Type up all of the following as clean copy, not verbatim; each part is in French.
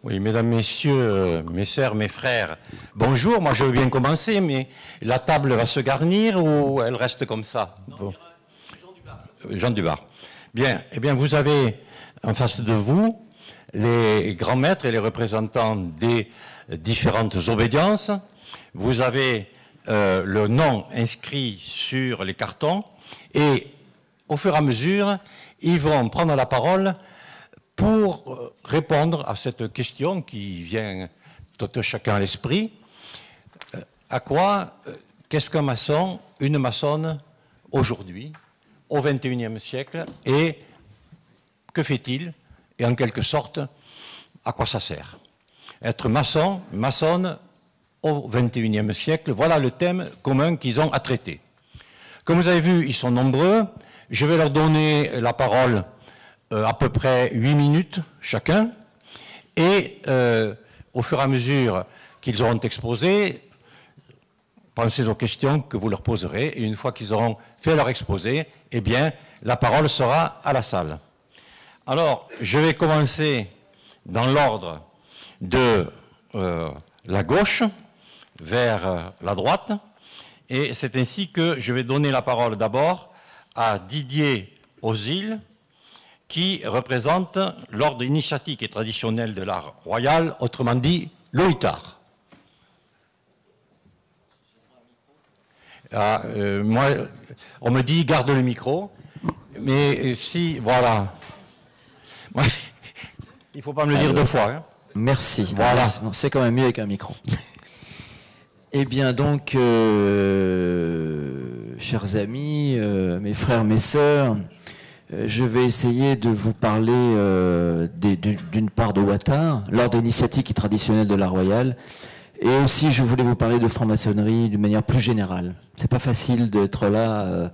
Oui, mesdames, messieurs, mes sœurs, mes frères, bonjour. Moi, je veux bien commencer, mais la table va se garnir ou elle reste comme ça? Bon. Jean Dubar. Bien, eh bien, vous avez en face de vous les grands maîtres et les représentants des différentes obédiences. Vous avez le nom inscrit sur les cartons et au fur et à mesure, ils vont prendre la parole pour répondre à cette question qui vient tout chacun à l'esprit. Qu'est-ce qu'un maçon, une maçonne aujourd'hui, au XXIe siècle, et que fait-il? Et en quelque sorte, à quoi ça sert? Être maçon, maçonne au XXIe siècle, voilà le thème commun qu'ils ont à traiter. Comme vous avez vu, ils sont nombreux. Je vais leur donner la parole à peu près 8 minutes chacun. Et au fur et à mesure qu'ils auront exposé, pensez aux questions que vous leur poserez. Et une fois qu'ils auront fait leur exposé, eh bien, la parole sera à la salle. Alors, je vais commencer dans l'ordre de la gauche vers la droite. Et c'est ainsi que je vais donner la parole d'abord à Didier Ozil, qui représente l'ordre initiatique et traditionnel de l'art royal, autrement dit l'OITAR. Moi, on me dit garde le micro, mais si, voilà. Il ne faut pas me le dire deux fois. Hein. Merci. Voilà. C'est quand même mieux avec un micro. Eh bien donc, chers amis, mes frères, mes sœurs, je vais essayer de vous parler d'une part de Ouattara, l'ordre initiatique et traditionnel de l'art royal, et aussi je voulais vous parler de franc-maçonnerie d'une manière plus générale. C'est pas facile d'être là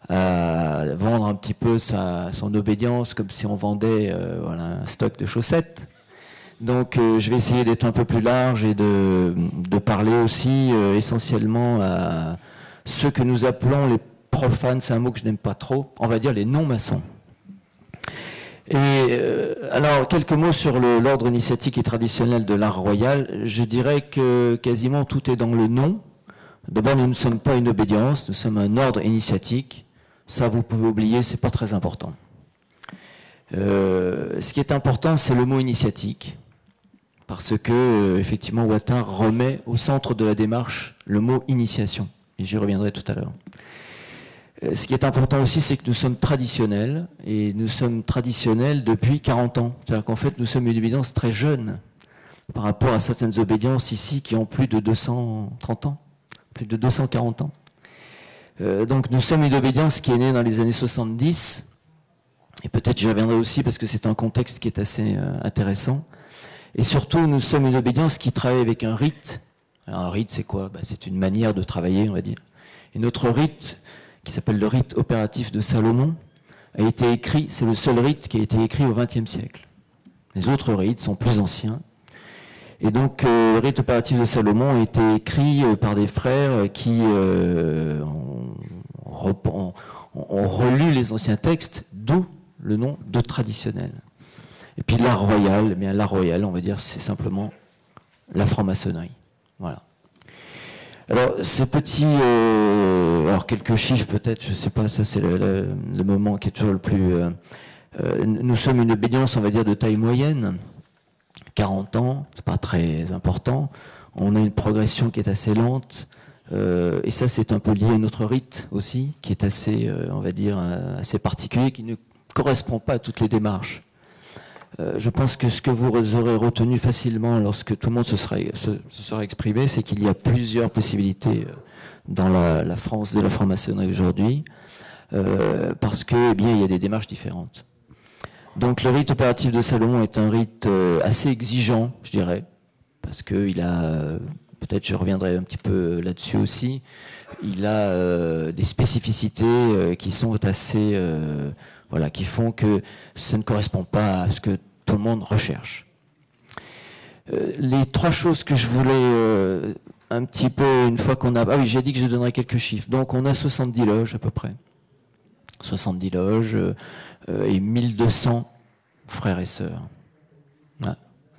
à vendre un petit peu son obédience comme si on vendait un stock de chaussettes. Donc je vais essayer d'être un peu plus large et de parler aussi essentiellement à ceux que nous appelons les profanes, c'est un mot que je n'aime pas trop, on va dire les non-maçons. Et alors, quelques mots sur l'ordre initiatique et traditionnel de l'art royal. Je dirais que quasiment tout est dans le nom. D'abord, nous ne sommes pas une obédience, nous sommes un ordre initiatique. Ça, vous pouvez oublier, c'est pas très important. Ce qui est important, c'est le mot initiatique. Parce que, effectivement, Ouattara remet au centre de la démarche le mot initiation. Et j'y reviendrai tout à l'heure. Ce qui est important aussi, c'est que nous sommes traditionnels, et nous sommes traditionnels depuis 40 ans. C'est-à-dire qu'en fait, nous sommes une obédience très jeune par rapport à certaines obédiences ici qui ont plus de 230 ans, plus de 240 ans. Donc nous sommes une obédience qui est née dans les années 70, et peut-être j'y reviendrai aussi parce que c'est un contexte qui est assez intéressant. Et surtout, nous sommes une obédience qui travaille avec un rite. Alors un rite, c'est quoi? C'est une manière de travailler, on va dire. Et notre rite, qui s'appelle le rite opératif de Salomon, a été écrit, c'est le seul rite qui a été écrit au XXe siècle. Les autres rites sont plus anciens. Et donc, le rite opératif de Salomon a été écrit par des frères qui ont relu les anciens textes, d'où le nom de traditionnel. Et puis l'art royal, eh bien l'art royal, on va dire, c'est simplement la franc-maçonnerie. Voilà. Alors, ces petits... alors, quelques chiffres peut-être, je ne sais pas, ça c'est le moment qui est toujours le plus... nous sommes une obédience, on va dire, de taille moyenne. 40 ans, c'est pas très important. On a une progression qui est assez lente. Et ça, c'est un peu lié à notre rite aussi, qui est assez, on va dire, assez particulier, qui ne correspond pas à toutes les démarches. Je pense que ce que vous aurez retenu facilement lorsque tout le monde se sera exprimé, c'est qu'il y a plusieurs possibilités dans la France de la franc-maçonnerie aujourd'hui, parce que, eh bien, il y a des démarches différentes. Donc, le rite opératif de Salomon est un rite assez exigeant, je dirais, parce que il a, peut-être je reviendrai un petit peu là-dessus aussi, il a des spécificités qui sont assez, voilà, qui font que ça ne correspond pas à ce que tout le monde recherche. Les trois choses que je voulais un petit peu, une fois qu'on a... Ah oui, j'ai dit que je donnerais quelques chiffres. Donc on a 70 loges à peu près. 70 loges et 1200 frères et sœurs. Ouais.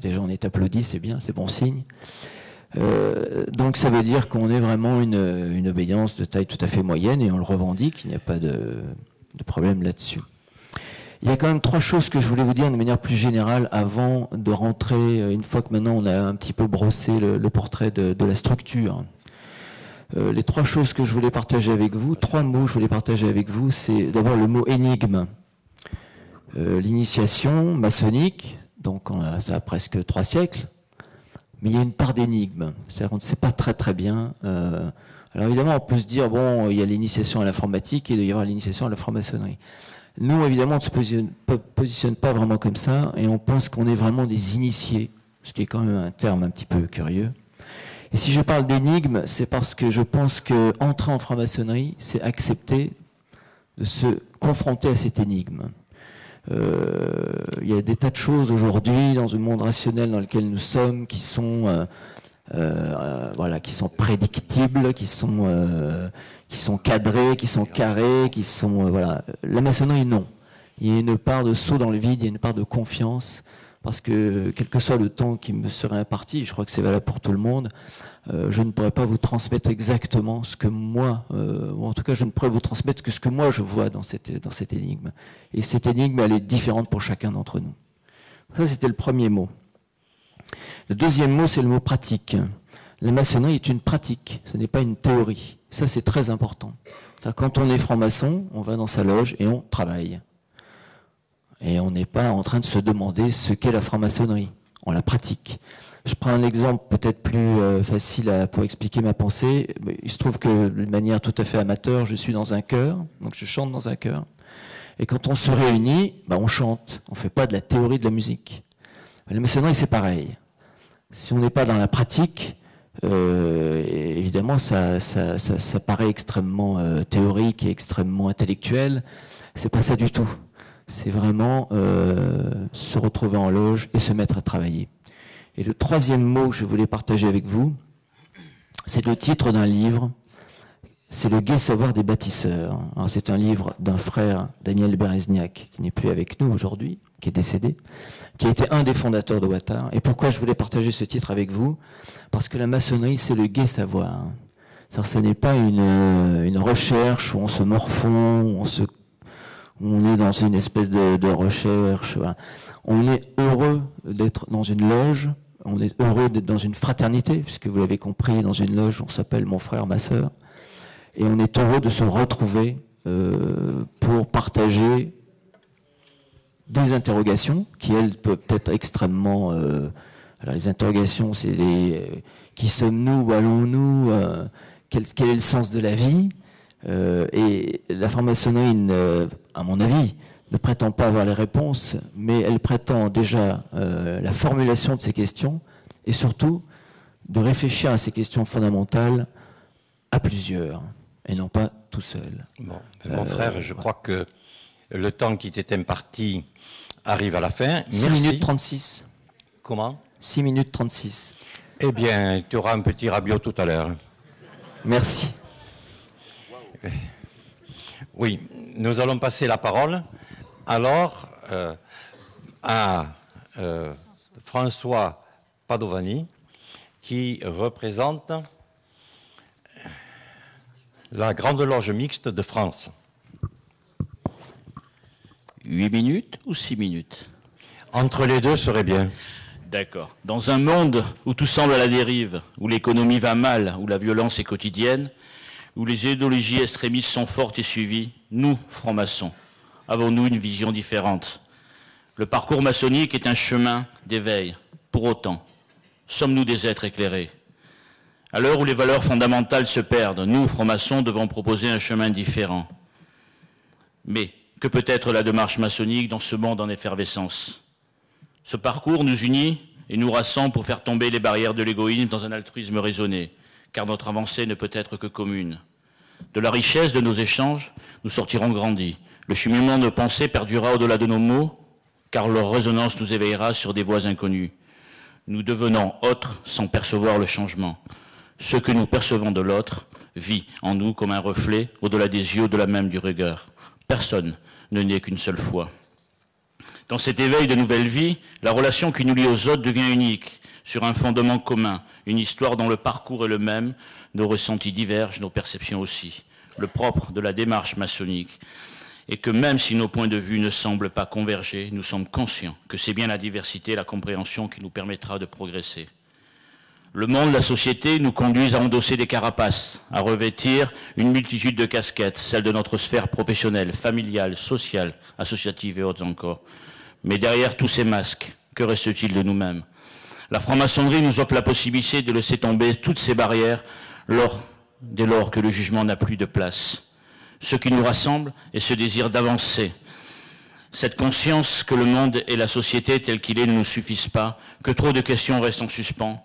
déjà on est applaudi, c'est bien, c'est bon signe. Donc ça veut dire qu'on est vraiment une obédience de taille tout à fait moyenne et on le revendique, il n'y a pas de problème là-dessus. Il y a quand même 3 choses que je voulais vous dire de manière plus générale avant de rentrer, une fois que maintenant on a un petit peu brossé le portrait de la structure. Les 3 choses que je voulais partager avec vous, 3 mots que je voulais partager avec vous, c'est d'abord le mot énigme. L'initiation maçonnique, donc ça a presque 3 siècles, mais il y a une part d'énigme, c'est-à-dire qu'on ne sait pas très bien. Alors évidemment, on peut se dire, bon, il y a l'initiation à l'informatique et il doit y avoir l'initiation à la franc-maçonnerie. Nous, évidemment, on ne se positionne pas vraiment comme ça, et on pense qu'on est vraiment des initiés, ce qui est quand même un terme un petit peu curieux. Et si je parle d'énigme, c'est parce que je pense que entrer en franc-maçonnerie, c'est accepter de se confronter à cette énigme. Il y a des tas de choses aujourd'hui dans le monde rationnel dans lequel nous sommes qui sont qui sont prédictibles, qui sont cadrés, qui sont carrés, qui sont La maçonnerie, non. Il y a une part de saut dans le vide, il y a une part de confiance, parce que quel que soit le temps qui me serait imparti, je crois que c'est valable pour tout le monde, je ne pourrais pas vous transmettre exactement ce que moi, ou en tout cas je ne pourrais vous transmettre que ce que moi je vois dans cette énigme. Et cette énigme, elle est différente pour chacun d'entre nous. Ça, c'était le premier mot. Le deuxième mot, c'est le mot pratique. La maçonnerie est une pratique, ce n'est pas une théorie. Ça, c'est très important. Quand on est franc-maçon, on va dans sa loge et on travaille. Et on n'est pas en train de se demander ce qu'est la franc-maçonnerie. On la pratique. Je prends un exemple peut-être plus facile pour expliquer ma pensée. Il se trouve que de manière tout à fait amateur, je suis dans un chœur, donc je chante dans un chœur. Et quand on se réunit, on chante. On ne fait pas de la théorie de la musique. La maçonnerie, c'est pareil. Si on n'est pas dans la pratique, évidemment, ça paraît extrêmement théorique et extrêmement intellectuel. C'est pas ça du tout. C'est vraiment se retrouver en loge et se mettre à travailler. Et le troisième mot que je voulais partager avec vous, c'est le titre d'un livre. C'est Le gai savoir des bâtisseurs. Alors, c'est un livre d'un frère, Daniel Berezniak, qui n'est plus avec nous aujourd'hui, qui est décédé, qui a été un des fondateurs de Ouattara. Et pourquoi je voulais partager ce titre avec vous? Parce que la maçonnerie, c'est le gai savoir. C'est-à-dire, ce n'est pas une recherche où on se morfond, on est dans une espèce de recherche. Voilà. On est heureux d'être dans une loge, on est heureux d'être dans une fraternité, puisque vous l'avez compris, dans une loge, on s'appelle mon frère, ma sœur. Et on est heureux de se retrouver pour partager des interrogations qui, elles, peuvent être extrêmement... alors les interrogations, c'est qui sommes-nous, où allons-nous, quel est le sens de la vie, et la franc-maçonnerie, à mon avis, ne prétend pas avoir les réponses, mais elle prétend déjà la formulation de ces questions, et surtout de réfléchir à ces questions fondamentales à plusieurs, et non pas tout seul. Bon, mon frère, je crois que le temps qui t'est imparti arrive à la fin. 6 minutes 36. Comment? 6 minutes 36. Eh bien, tu auras un petit rabiot tout à l'heure. Merci. Oui, nous allons passer la parole alors à François Padovani, qui représente la Grande Loge Mixte de France. 8 minutes ou 6 minutes? Entre les deux serait bien. D'accord. Dans un monde où tout semble à la dérive, où l'économie va mal, où la violence est quotidienne, où les idéologies extrémistes sont fortes et suivies, nous, francs-maçons, avons-nous une vision différente? Le parcours maçonnique est un chemin d'éveil. Pour autant, sommes-nous des êtres éclairés? À l'heure où les valeurs fondamentales se perdent, nous, francs-maçons, devons proposer un chemin différent. Mais que peut être la démarche maçonnique dans ce monde en effervescence? Ce parcours nous unit et nous rassemble pour faire tomber les barrières de l'égoïsme dans un altruisme raisonné, car notre avancée ne peut être que commune. De la richesse de nos échanges, nous sortirons grandis. Le cheminement de pensée perdurera au-delà de nos mots, car leur résonance nous éveillera sur des voies inconnues. Nous devenons autres sans percevoir le changement. Ce que nous percevons de l'autre vit en nous comme un reflet au-delà des yeux, au-delà même du regard. Personne ne naît qu'une seule fois. Dans cet éveil de nouvelle vie, la relation qui nous lie aux autres devient unique, sur un fondement commun, une histoire dont le parcours est le même, nos ressentis divergent, nos perceptions aussi. Le propre de la démarche maçonnique est que même si nos points de vue ne semblent pas converger, nous sommes conscients que c'est bien la diversité et la compréhension qui nous permettra de progresser. Le monde, la société nous conduisent à endosser des carapaces, à revêtir une multitude de casquettes, celles de notre sphère professionnelle, familiale, sociale, associative et autres encore. Mais derrière tous ces masques, que reste-t-il de nous-mêmes? La franc-maçonnerie nous offre la possibilité de laisser tomber toutes ces barrières dès lors que le jugement n'a plus de place. Ce qui nous rassemble est ce désir d'avancer. Cette conscience que le monde et la société tels qu'il est ne nous suffisent pas, que trop de questions restent en suspens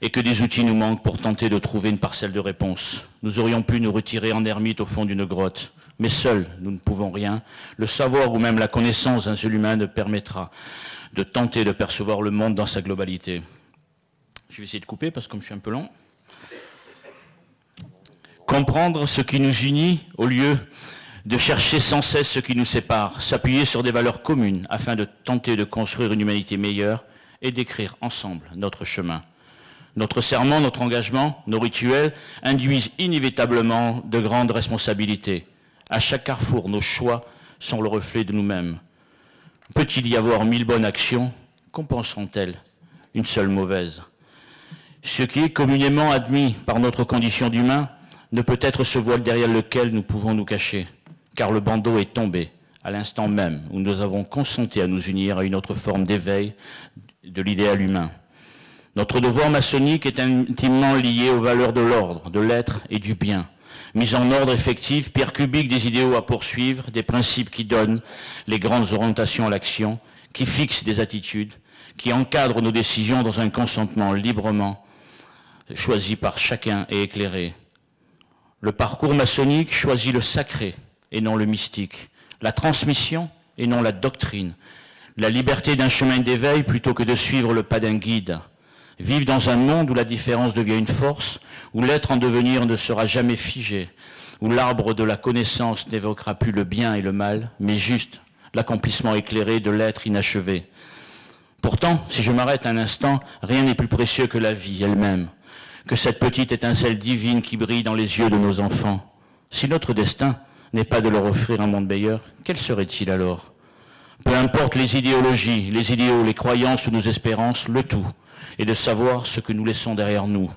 et que des outils nous manquent pour tenter de trouver une parcelle de réponse. Nous aurions pu nous retirer en ermite au fond d'une grotte, mais seuls nous ne pouvons rien. Le savoir ou même la connaissance d'un seul humain ne permettra de tenter de percevoir le monde dans sa globalité. Je vais essayer de couper parce que comme je suis un peu long. Comprendre ce qui nous unit au lieu de chercher sans cesse ce qui nous sépare, s'appuyer sur des valeurs communes afin de tenter de construire une humanité meilleure et d'écrire ensemble notre chemin. Notre serment, notre engagement, nos rituels induisent inévitablement de grandes responsabilités. À chaque carrefour, nos choix sont le reflet de nous-mêmes. Peut-il y avoir 1000 bonnes actions? Compenseront-elles une seule mauvaise? Ce qui est communément admis par notre condition d'humain ne peut être ce voile derrière lequel nous pouvons nous cacher, car le bandeau est tombé à l'instant même où nous avons consenti à nous unir à une autre forme d'éveil de l'idéal humain. Notre devoir maçonnique est intimement lié aux valeurs de l'ordre, de l'être et du bien. Mise en ordre effective, pierre cubique des idéaux à poursuivre, des principes qui donnent les grandes orientations à l'action, qui fixent des attitudes, qui encadrent nos décisions dans un consentement librement choisi par chacun et éclairé. Le parcours maçonnique choisit le sacré et non le mystique, la transmission et non la doctrine, la liberté d'un chemin d'éveil plutôt que de suivre le pas d'un guide. Vivre dans un monde où la différence devient une force, où l'être en devenir ne sera jamais figé, où l'arbre de la connaissance n'évoquera plus le bien et le mal, mais juste l'accomplissement éclairé de l'être inachevé. Pourtant, si je m'arrête un instant, rien n'est plus précieux que la vie elle-même, que cette petite étincelle divine qui brille dans les yeux de nos enfants. Si notre destin n'est pas de leur offrir un monde meilleur, quel serait-il alors? Peu importe les idéologies, les idéaux, les croyances ou nos espérances, le tout est de savoir ce que nous laissons derrière nous.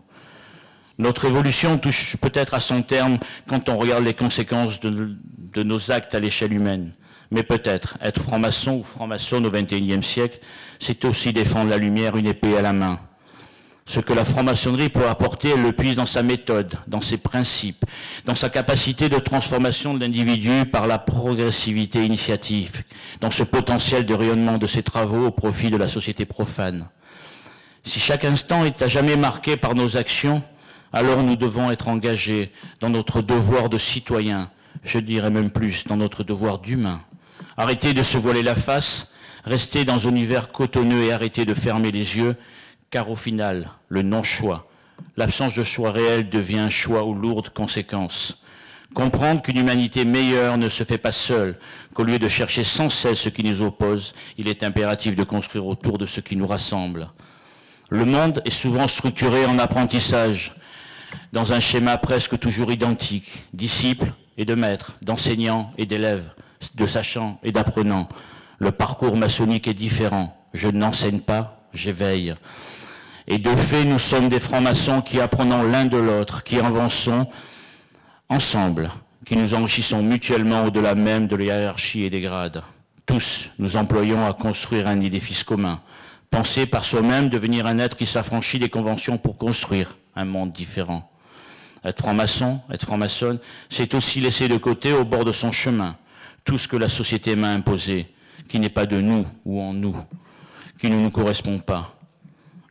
Notre évolution touche peut-être à son terme quand on regarde les conséquences de nos actes à l'échelle humaine. Mais peut-être être franc-maçon ou franc-maçonne au XXIe siècle, c'est aussi défendre la lumière, une épée à la main. Ce que la franc-maçonnerie peut apporter, elle le puise dans sa méthode, dans ses principes, dans sa capacité de transformation de l'individu par la progressivité initiative, dans ce potentiel de rayonnement de ses travaux au profit de la société profane. Si chaque instant est à jamais marqué par nos actions, alors nous devons être engagés dans notre devoir de citoyen, je dirais même plus, dans notre devoir d'humain. Arrêter de se voiler la face, rester dans un univers cotonneux et arrêter de fermer les yeux, car au final, le non-choix, l'absence de choix réel devient un choix aux lourdes conséquences. Comprendre qu'une humanité meilleure ne se fait pas seule, qu'au lieu de chercher sans cesse ce qui nous oppose, il est impératif de construire autour de ce qui nous rassemble. Le monde est souvent structuré en apprentissage, dans un schéma presque toujours identique, disciples et de maîtres, d'enseignants et d'élèves, de sachants et d'apprenants. Le parcours maçonnique est différent. Je n'enseigne pas, j'éveille. Et de fait, nous sommes des francs-maçons qui apprenons l'un de l'autre, qui avançons ensemble, qui nous enrichissons mutuellement au-delà même de la hiérarchie et des grades. Tous, nous employons à construire un édifice commun. Penser par soi-même, devenir un être qui s'affranchit des conventions pour construire un monde différent. Être franc-maçon, être franc-maçonne, c'est aussi laisser de côté, au bord de son chemin, tout ce que la société m'a imposé, qui n'est pas de nous ou en nous, qui ne nous correspond pas.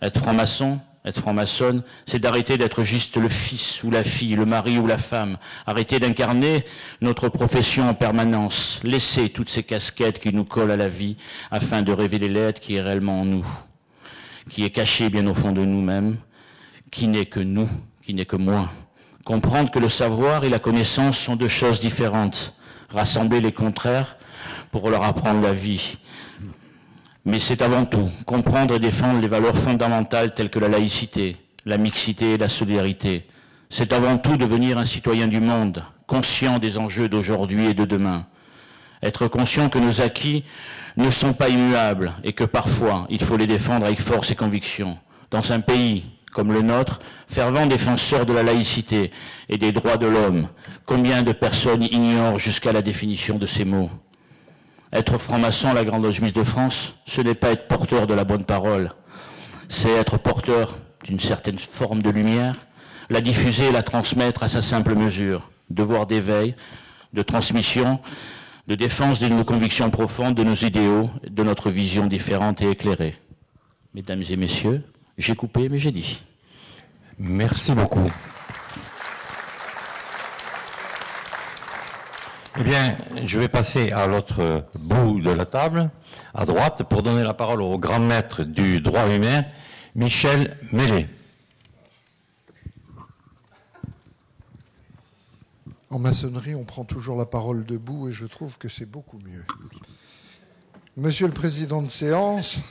Être franc-maçon, être franc-maçonne, c'est d'arrêter d'être juste le fils ou la fille, le mari ou la femme, arrêter d'incarner notre profession en permanence, laisser toutes ces casquettes qui nous collent à la vie afin de révéler l'être qui est réellement en nous, qui est caché bien au fond de nous-mêmes, qui n'est que nous, qui n'est que moi. Comprendre que le savoir et la connaissance sont deux choses différentes, rassembler les contraires pour leur apprendre la vie. Mais c'est avant tout comprendre et défendre les valeurs fondamentales telles que la laïcité, la mixité et la solidarité. C'est avant tout devenir un citoyen du monde, conscient des enjeux d'aujourd'hui et de demain. Être conscient que nos acquis ne sont pas immuables et que parfois il faut les défendre avec force et conviction. Dans un pays comme le nôtre, fervent défenseur de la laïcité et des droits de l'homme, combien de personnes ignorent jusqu'à la définition de ces mots? Être franc-maçon à la Grande Loge Mixte de France, ce n'est pas être porteur de la bonne parole, c'est être porteur d'une certaine forme de lumière, la diffuser et la transmettre à sa simple mesure, devoir d'éveil, de transmission, de défense de nos convictions profondes, de nos idéaux, de notre vision différente et éclairée. Mesdames et messieurs, j'ai coupé, mais j'ai dit. Merci beaucoup. Eh bien, je vais passer à l'autre bout de la table, à droite, pour donner la parole au grand maître du droit humain, Michel Mellet. En maçonnerie, on prend toujours la parole debout et je trouve que c'est beaucoup mieux. Monsieur le président de séance,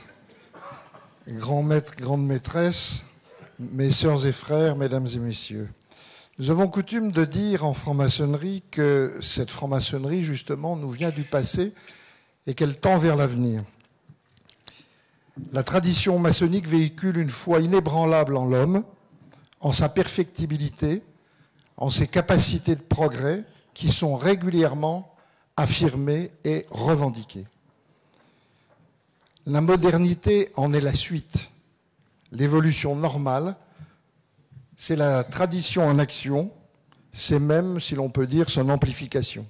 grand maître, grande maîtresse, mes sœurs et frères, mesdames et messieurs, nous avons coutume de dire en franc-maçonnerie que cette franc-maçonnerie, justement, nous vient du passé et qu'elle tend vers l'avenir. La tradition maçonnique véhicule une foi inébranlable en l'homme, en sa perfectibilité, en ses capacités de progrès qui sont régulièrement affirmées et revendiquées. La modernité en est la suite. L'évolution normale, c'est la tradition en action, c'est même, si l'on peut dire, son amplification.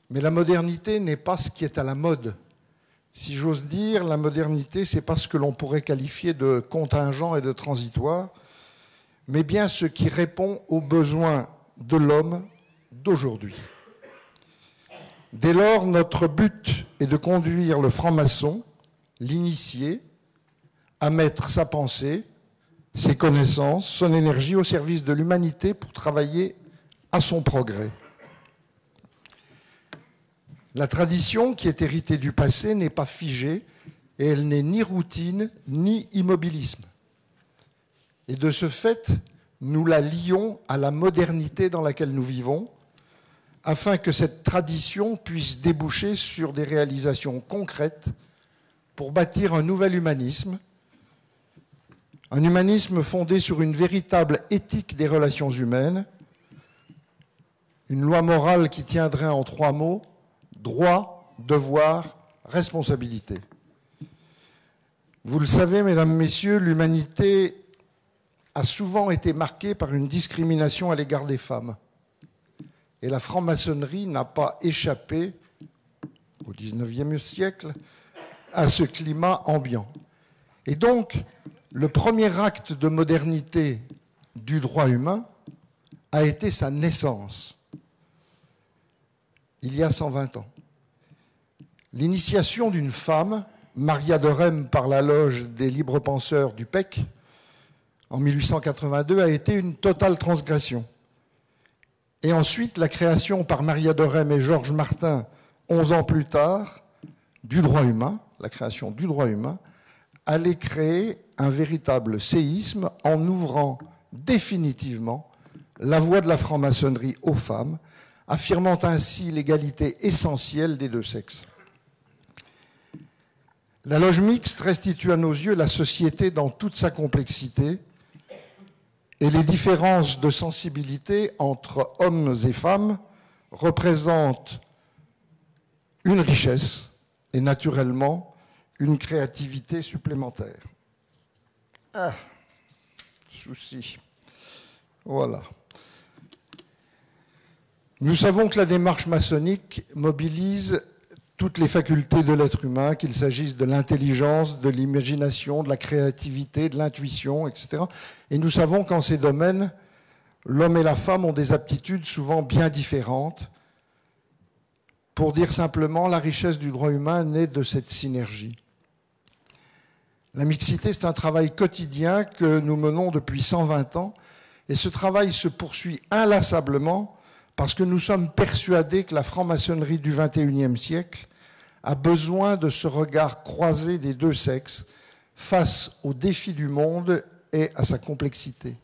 Mais la modernité n'est pas ce qui est à la mode. Si j'ose dire, la modernité, c'est pas ce que l'on pourrait qualifier de contingent et de transitoire, mais bien ce qui répond aux besoins de l'homme d'aujourd'hui. Dès lors, notre but est de conduire le franc-maçon, l'initié, à mettre sa pensée, ses connaissances, son énergie au service de l'humanité pour travailler à son progrès. La tradition qui est héritée du passé n'est pas figée et elle n'est ni routine ni immobilisme. Et de ce fait, nous la lions à la modernité dans laquelle nous vivons, afin que cette tradition puisse déboucher sur des réalisations concrètes pour bâtir un nouvel humanisme fondé sur une véritable éthique des relations humaines, une loi morale qui tiendrait en 3 mots, droit, devoir, responsabilité. Vous le savez, mesdames, messieurs, l'humanité a souvent été marquée par une discrimination à l'égard des femmes. Et la franc-maçonnerie n'a pas échappé, au XIXe siècle, à ce climat ambiant. Et donc, le premier acte de modernité du droit humain a été sa naissance, il y a 120 ans. L'initiation d'une femme, Maria de Rem par la loge des libres penseurs du PEC, en 1882, a été une totale transgression. Et ensuite, la création par Maria de Rem et Georges Martin, 11 ans plus tard, du droit humain, la création du droit humain, allait créer un véritable séisme en ouvrant définitivement la voie de la franc-maçonnerie aux femmes, affirmant ainsi l'égalité essentielle des deux sexes. La loge mixte restitue à nos yeux la société dans toute sa complexité et les différences de sensibilité entre hommes et femmes représentent une richesse et naturellement une créativité supplémentaire. Ah, souci. Voilà. Nous savons que la démarche maçonnique mobilise toutes les facultés de l'être humain, qu'il s'agisse de l'intelligence, de l'imagination, de la créativité, de l'intuition, etc. Et nous savons qu'en ces domaines, l'homme et la femme ont des aptitudes souvent bien différentes. Pour dire simplement, la richesse du droit humain naît de cette synergie. La mixité, c'est un travail quotidien que nous menons depuis 120 ans, et ce travail se poursuit inlassablement parce que nous sommes persuadés que la franc-maçonnerie du XXIe siècle a besoin de ce regard croisé des deux sexes face aux défis du monde et à sa complexité.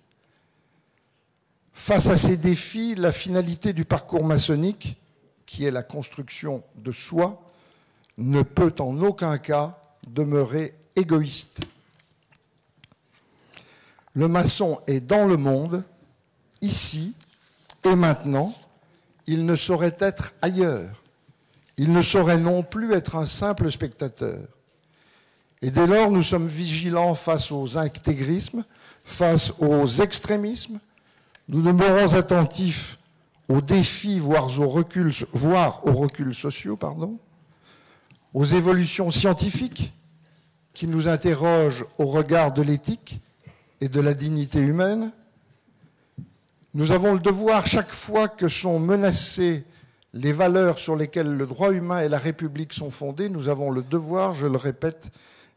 Face à ces défis, la finalité du parcours maçonnique, qui est la construction de soi, ne peut en aucun cas demeurer égoïste. Le maçon est dans le monde, ici et maintenant. Il ne saurait être ailleurs. Il ne saurait non plus être un simple spectateur. Et dès lors, nous sommes vigilants face aux intégrismes, face aux extrémismes. Nous demeurons attentifs aux défis, voire aux reculs sociaux, aux évolutions scientifiques qui nous interrogent au regard de l'éthique et de la dignité humaine. Nous avons le devoir, chaque fois que sont menacées les valeurs sur lesquelles le droit humain et la République sont fondés, nous avons le devoir, je le répète,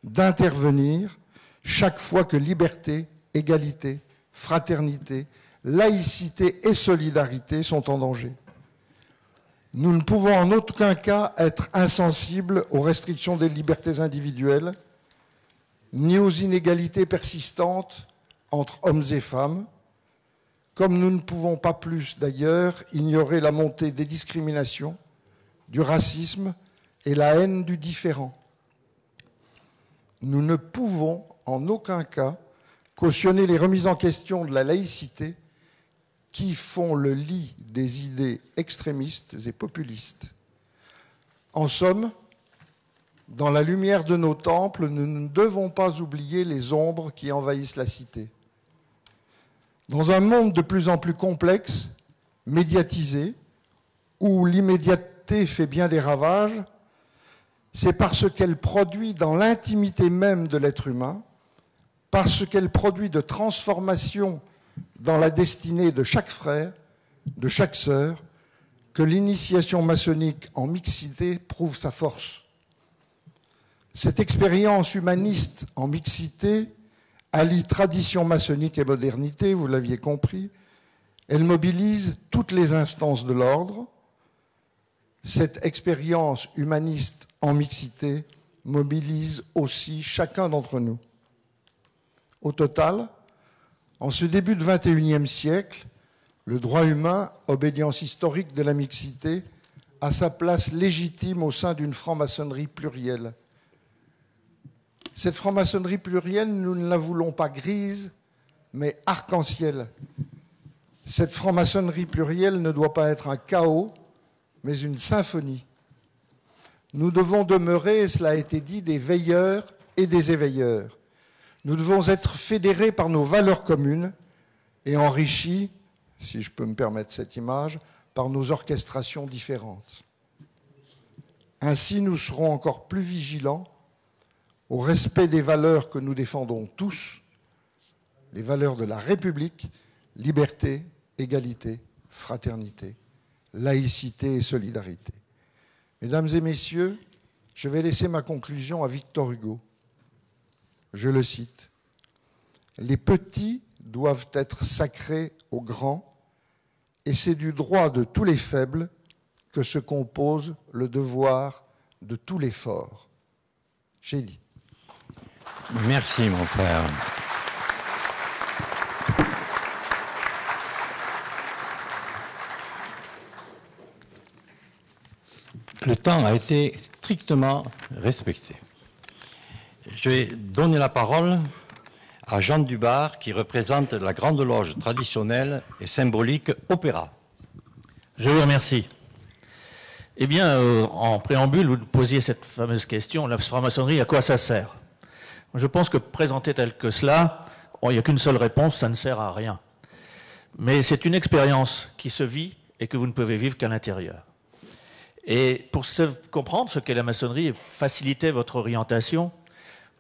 d'intervenir chaque fois que liberté, égalité, fraternité, laïcité et solidarité sont en danger. Nous ne pouvons en aucun cas être insensibles aux restrictions des libertés individuelles, ni aux inégalités persistantes entre hommes et femmes, comme nous ne pouvons pas plus d'ailleurs ignorer la montée des discriminations, du racisme et la haine du différent. Nous ne pouvons en aucun cas cautionner les remises en question de la laïcité qui font le lit des idées extrémistes et populistes. En somme, dans la lumière de nos temples, nous ne devons pas oublier les ombres qui envahissent la cité. Dans un monde de plus en plus complexe, médiatisé, où l'immédiateté fait bien des ravages, c'est parce qu'elle produit dans l'intimité même de l'être humain, parce qu'elle produit de transformation dans la destinée de chaque frère, de chaque sœur, que l'initiation maçonnique en mixité prouve sa force. Cette expérience humaniste en mixité allie tradition maçonnique et modernité, vous l'aviez compris. Elle mobilise toutes les instances de l'ordre. Cette expérience humaniste en mixité mobilise aussi chacun d'entre nous. Au total, en ce début du XXIe siècle, le droit humain, obédience historique de la mixité, a sa place légitime au sein d'une franc-maçonnerie plurielle. Cette franc-maçonnerie plurielle, nous ne la voulons pas grise, mais arc-en-ciel. Cette franc-maçonnerie plurielle ne doit pas être un chaos, mais une symphonie. Nous devons demeurer, et cela a été dit, des veilleurs et des éveilleurs. Nous devons être fédérés par nos valeurs communes et enrichis, si je peux me permettre cette image, par nos orchestrations différentes. Ainsi, nous serons encore plus vigilants au respect des valeurs que nous défendons tous, les valeurs de la République, liberté, égalité, fraternité, laïcité et solidarité. Mesdames et messieurs, je vais laisser ma conclusion à Victor Hugo. Je le cite. « Les petits doivent être sacrés aux grands, et c'est du droit de tous les faibles que se compose le devoir de tous les forts. » Gély. Merci, mon frère. Le temps a été strictement respecté. Je vais donner la parole à Jean Dubar, qui représente la Grande Loge traditionnelle et symbolique Opéra. Je vous remercie. Eh bien, en préambule, vous posiez cette fameuse question, la franc-maçonnerie, à quoi ça sert? Je pense que présenté tel que cela, il n'y a qu'une seule réponse, ça ne sert à rien. Mais c'est une expérience qui se vit et que vous ne pouvez vivre qu'à l'intérieur. Et pour comprendre ce qu'est la maçonnerie et faciliter votre orientation,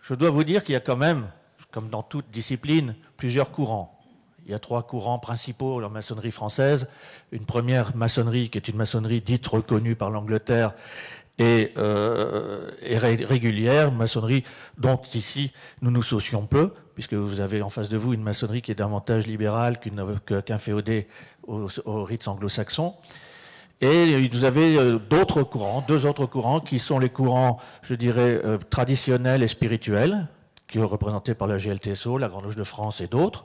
je dois vous dire qu'il y a quand même, comme dans toute discipline, plusieurs courants. Il y a 3 courants principaux dans la maçonnerie française. Une première maçonnerie qui est une maçonnerie dite reconnue par l'Angleterre et régulière, maçonnerie dont ici nous nous soucions peu, puisque vous avez en face de vous une maçonnerie qui est davantage libérale qu'inféodée aux rites anglo-saxons. Et vous avez d'autres courants, deux autres courants qui sont les courants, je dirais, traditionnels et spirituels, qui sont représentés par la GLTSO, la Grande Loge de France et d'autres.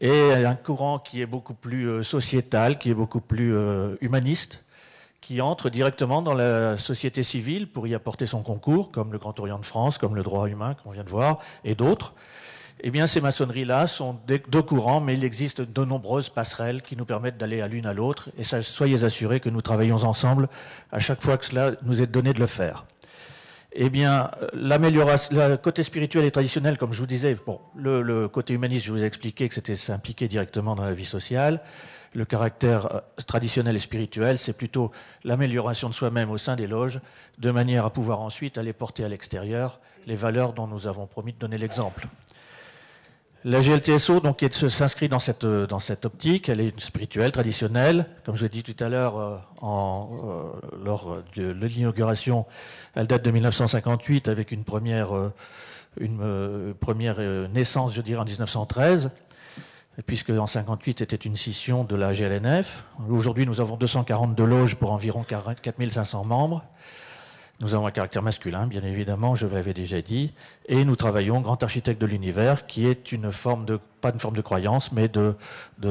Et un courant qui est beaucoup plus sociétal, qui est beaucoup plus humaniste, qui entre directement dans la société civile pour y apporter son concours, comme le Grand Orient de France, comme le droit humain qu'on vient de voir, et d'autres. Eh bien, ces maçonneries-là sont deux courants, mais il existe de nombreuses passerelles qui nous permettent d'aller à l'une à l'autre. Et soyez assurés que nous travaillons ensemble à chaque fois que cela nous est donné de le faire. Eh bien, l'amélioration, le côté spirituel et traditionnel, comme je vous disais, bon, le côté humaniste, je vous ai expliqué que c'était s'impliquer directement dans la vie sociale. Le caractère traditionnel et spirituel, c'est plutôt l'amélioration de soi-même au sein des loges, de manière à pouvoir ensuite aller porter à l'extérieur les valeurs dont nous avons promis de donner l'exemple. La GLTSO donc, s'inscrit dans cette optique, elle est spirituelle, traditionnelle. Comme je l'ai dit tout à l'heure, lors de l'inauguration, elle date de 1958 avec une première naissance, je dirais, en 1913, puisque en 1958 c'était une scission de la GLNF. Aujourd'hui, nous avons 242 loges pour environ 4500 membres. Nous avons un caractère masculin, bien évidemment, je vous l'avais déjà dit, et nous travaillons Grand Architecte de l'Univers, qui est pas une forme de croyance, mais de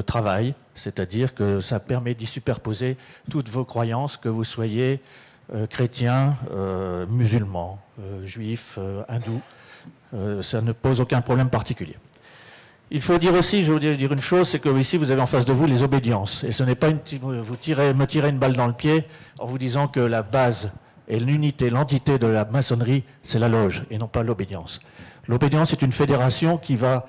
travail, c'est-à-dire que ça permet d'y superposer toutes vos croyances, que vous soyez chrétien, musulman, juif, hindou, ça ne pose aucun problème particulier. Il faut dire aussi, je vais vous dire une chose, c'est que ici vous avez en face de vous les obédiences, et ce n'est pas me tirer une balle dans le pied en vous disant que la base et l'unité, l'entité de la maçonnerie, c'est la loge et non pas l'obédience. L'obédience est une fédération qui va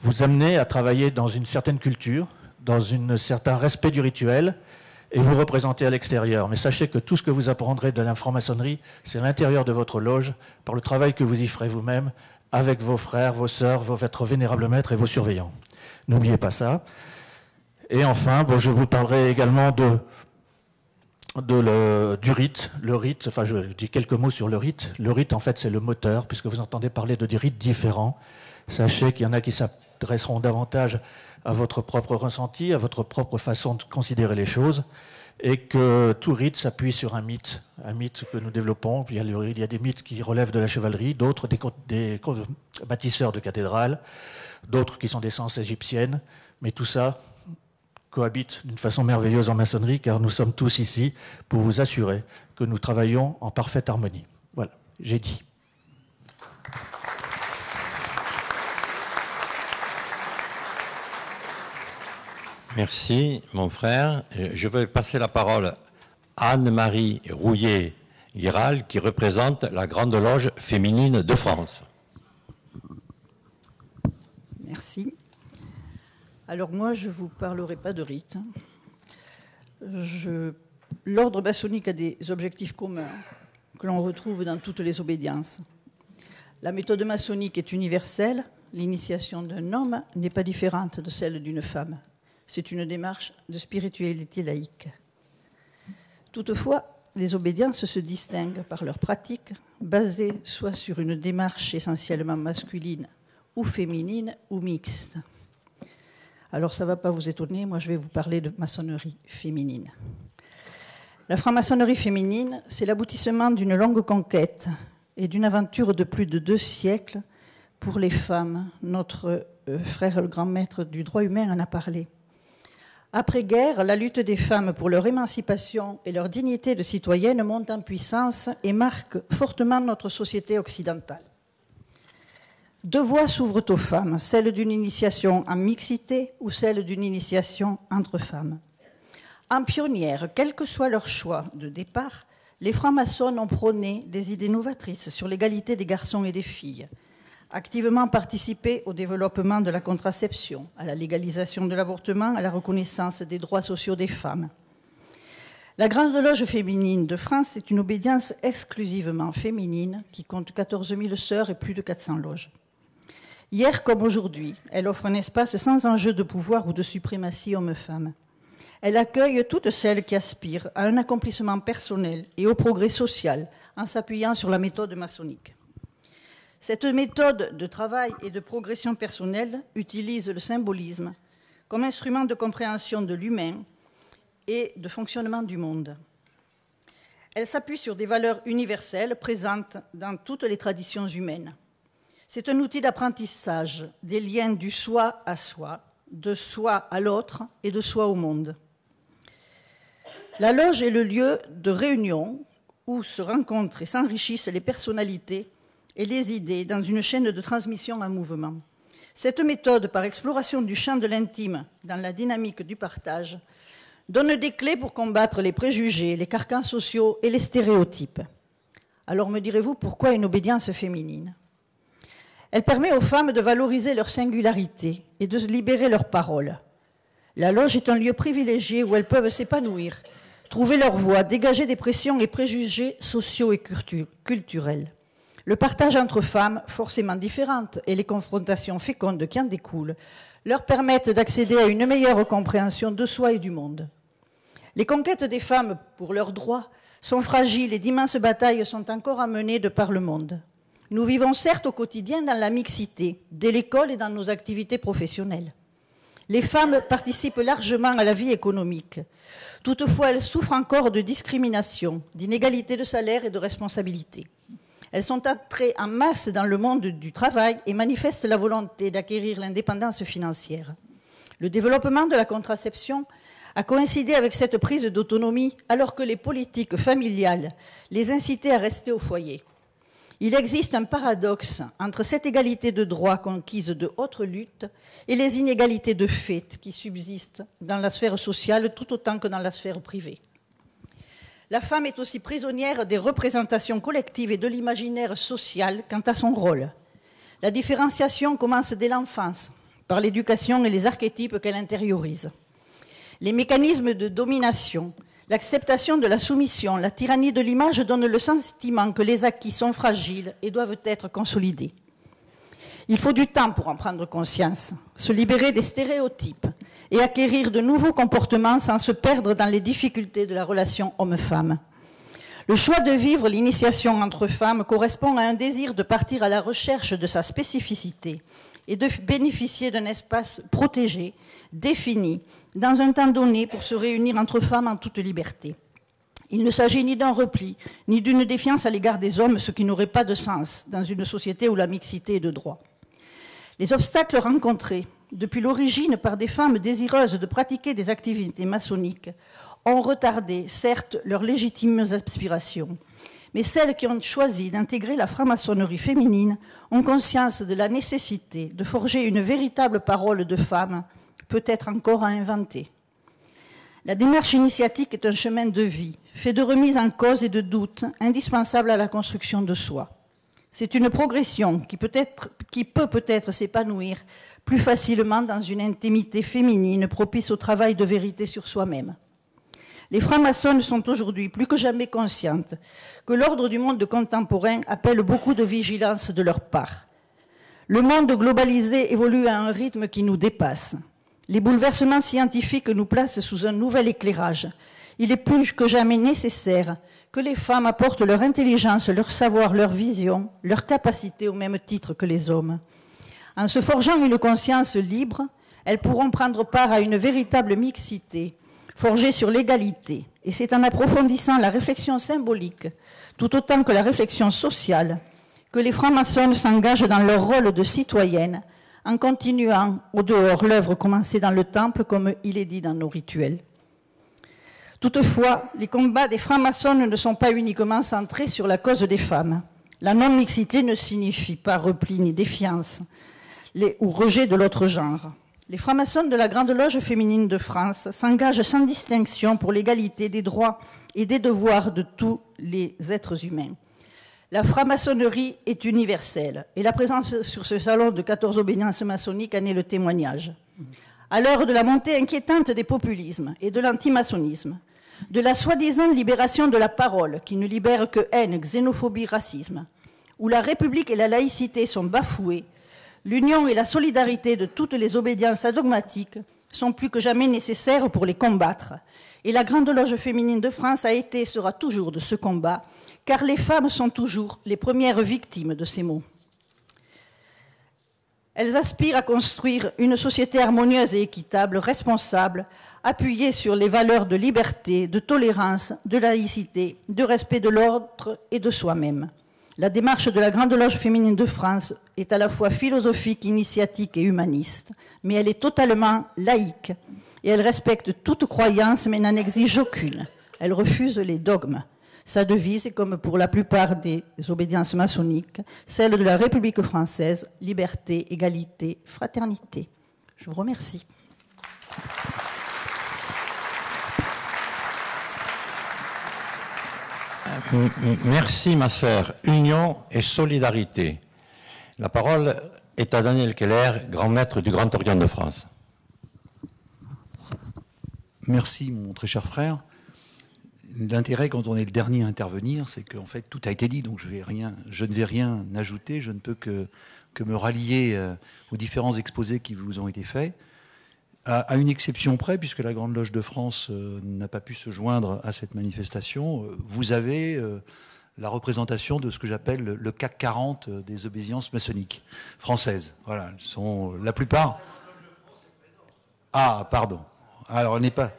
vous amener à travailler dans une certaine culture, dans un certain respect du rituel et vous représenter à l'extérieur. Mais sachez que tout ce que vous apprendrez de la franc-maçonnerie, c'est à l'intérieur de votre loge, par le travail que vous y ferez vous-même, avec vos frères, vos sœurs, votre vénérable maître et vos surveillants. N'oubliez pas ça. Et enfin, je vous parlerai également du rite. Le rite, enfin je dis quelques mots sur le rite. Le rite, en fait, c'est le moteur, puisque vous entendez parler de des rites différents. Sachez qu'il y en a qui s'adresseront davantage à votre propre ressenti, à votre propre façon de considérer les choses, et que tout rite s'appuie sur un mythe que nous développons. Il y a des mythes qui relèvent de la chevalerie, d'autres des bâtisseurs de cathédrales, d'autres qui sont des sciences égyptiennes, mais tout ça cohabite d'une façon merveilleuse en maçonnerie, car nous sommes tous ici pour vous assurer que nous travaillons en parfaite harmonie. Voilà, j'ai dit. Merci, mon frère. Je vais passer la parole à Anne-Marie Rouillet-Guiral, qui représente la Grande Loge féminine de France. Merci. Alors moi, je ne vous parlerai pas de rite. L'ordre maçonnique a des objectifs communs que l'on retrouve dans toutes les obédiences. La méthode maçonnique est universelle. L'initiation d'un homme n'est pas différente de celle d'une femme. C'est une démarche de spiritualité laïque. Toutefois, les obédiences se distinguent par leur pratique, basée soit sur une démarche essentiellement masculine ou féminine ou mixte. Alors ça ne va pas vous étonner, moi je vais vous parler de maçonnerie féminine. La franc-maçonnerie féminine, c'est l'aboutissement d'une longue conquête et d'une aventure de plus de 2 siècles pour les femmes. Notre frère le grand maître du droit humain en a parlé. Après-guerre, la lutte des femmes pour leur émancipation et leur dignité de citoyenne monte en puissance et marque fortement notre société occidentale. 2 voies s'ouvrent aux femmes, celle d'une initiation en mixité ou celle d'une initiation entre femmes. En pionnières, quel que soit leur choix de départ, les francs-maçons ont prôné des idées novatrices sur l'égalité des garçons et des filles, activement participé au développement de la contraception, à la légalisation de l'avortement, à la reconnaissance des droits sociaux des femmes. La Grande Loge féminine de France est une obédience exclusivement féminine qui compte 14 000 sœurs et plus de 400 loges. Hier comme aujourd'hui, elle offre un espace sans enjeu de pouvoir ou de suprématie homme-femme. Elle accueille toutes celles qui aspirent à un accomplissement personnel et au progrès social en s'appuyant sur la méthode maçonnique. Cette méthode de travail et de progression personnelle utilise le symbolisme comme instrument de compréhension de l'humain et de fonctionnement du monde. Elle s'appuie sur des valeurs universelles présentes dans toutes les traditions humaines. C'est un outil d'apprentissage des liens du soi à soi, de soi à l'autre et de soi au monde. La loge est le lieu de réunion où se rencontrent et s'enrichissent les personnalités et les idées dans une chaîne de transmission en mouvement. Cette méthode, par exploration du champ de l'intime dans la dynamique du partage, donne des clés pour combattre les préjugés, les carcans sociaux et les stéréotypes. Alors me direz-vous, pourquoi une obédience féminine? Elle permet aux femmes de valoriser leur singularité et de libérer leur parole. La loge est un lieu privilégié où elles peuvent s'épanouir, trouver leur voie, dégager des pressions et préjugés sociaux et culturels. Le partage entre femmes, forcément différentes, et les confrontations fécondes qui en découlent, leur permettent d'accéder à une meilleure compréhension de soi et du monde. Les conquêtes des femmes pour leurs droits sont fragiles et d'immenses batailles sont encore à mener de par le monde. Nous vivons certes au quotidien dans la mixité, dès l'école et dans nos activités professionnelles. Les femmes participent largement à la vie économique. Toutefois, elles souffrent encore de discrimination, d'inégalité de salaire et de responsabilité. Elles sont entrées en masse dans le monde du travail et manifestent la volonté d'acquérir l'indépendance financière. Le développement de la contraception a coïncidé avec cette prise d'autonomie alors que les politiques familiales les incitaient à rester au foyer. Il existe un paradoxe entre cette égalité de droits conquise de haute lutte et les inégalités de fait qui subsistent dans la sphère sociale tout autant que dans la sphère privée. La femme est aussi prisonnière des représentations collectives et de l'imaginaire social quant à son rôle. La différenciation commence dès l'enfance, par l'éducation et les archétypes qu'elle intériorise. Les mécanismes de domination, l'acceptation de la soumission, la tyrannie de l'image donnent le sentiment que les acquis sont fragiles et doivent être consolidés. Il faut du temps pour en prendre conscience, se libérer des stéréotypes et acquérir de nouveaux comportements sans se perdre dans les difficultés de la relation homme-femme. Le choix de vivre l'initiation entre femmes correspond à un désir de partir à la recherche de sa spécificité et de bénéficier d'un espace protégé, défini, dans un temps donné pour se réunir entre femmes en toute liberté. Il ne s'agit ni d'un repli, ni d'une défiance à l'égard des hommes, ce qui n'aurait pas de sens dans une société où la mixité est de droit. Les obstacles rencontrés depuis l'origine par des femmes désireuses de pratiquer des activités maçonniques ont retardé, certes, leurs légitimes aspirations, mais celles qui ont choisi d'intégrer la franc-maçonnerie féminine ont conscience de la nécessité de forger une véritable parole de femme, peut-être encore à inventer. La démarche initiatique est un chemin de vie, fait de remise en cause et de doute, indispensable à la construction de soi. C'est une progression qui peut peut-être s'épanouir plus facilement dans une intimité féminine propice au travail de vérité sur soi-même. Les francs-maçons sont aujourd'hui plus que jamais conscientes que l'ordre du monde contemporain appelle beaucoup de vigilance de leur part. Le monde globalisé évolue à un rythme qui nous dépasse. Les bouleversements scientifiques nous placent sous un nouvel éclairage. Il est plus que jamais nécessaire que les femmes apportent leur intelligence, leur savoir, leur vision, leur capacité au même titre que les hommes. En se forgeant une conscience libre, elles pourront prendre part à une véritable mixité, forgée sur l'égalité. Et c'est en approfondissant la réflexion symbolique, tout autant que la réflexion sociale, que les francs-maçons s'engagent dans leur rôle de citoyennes, en continuant au dehors l'œuvre commencée dans le temple, comme il est dit dans nos rituels. Toutefois, les combats des francs-maçons ne sont pas uniquement centrés sur la cause des femmes. La non-mixité ne signifie pas repli ni défiance ou rejet de l'autre genre. Les francs-maçons de la Grande Loge féminine de France s'engagent sans distinction pour l'égalité des droits et des devoirs de tous les êtres humains. La franc-maçonnerie est universelle et la présence sur ce salon de 14 obédiences maçonniques en est le témoignage. À l'heure de la montée inquiétante des populismes et de l'antimaçonnisme, de la soi-disant libération de la parole qui ne libère que haine, xénophobie, racisme, où la République et la laïcité sont bafouées, l'union et la solidarité de toutes les obédiences adogmatiques sont plus que jamais nécessaires pour les combattre. Et la Grande Loge féminine de France a été et sera toujours de ce combat, car les femmes sont toujours les premières victimes de ces maux. Elles aspirent à construire une société harmonieuse et équitable, responsable, appuyée sur les valeurs de liberté, de tolérance, de laïcité, de respect de l'ordre et de soi-même. La démarche de la Grande Loge féminine de France est à la fois philosophique, initiatique et humaniste, mais elle est totalement laïque et elle respecte toute croyance mais n'en exige aucune. Elle refuse les dogmes. Sa devise est, comme pour la plupart des obédiences maçonniques, celle de la République française, liberté, égalité, fraternité. Je vous remercie. Merci, ma sœur. Union et solidarité. La parole est à Daniel Keller, grand maître du Grand Orient de France. Merci, mon très cher frère. L'intérêt, quand on est le dernier à intervenir, c'est qu'en fait, tout a été dit, donc je ne vais rien ajouter, je ne peux que me rallier aux différents exposés qui vous ont été faits, à une exception près, puisque la Grande Loge de France n'a pas pu se joindre à cette manifestation. Vous avez la représentation de ce que j'appelle le CAC 40 des obédiences maçonniques françaises. Voilà, elles sont la plupart... Ah, pardon. Alors, elle n'est pas...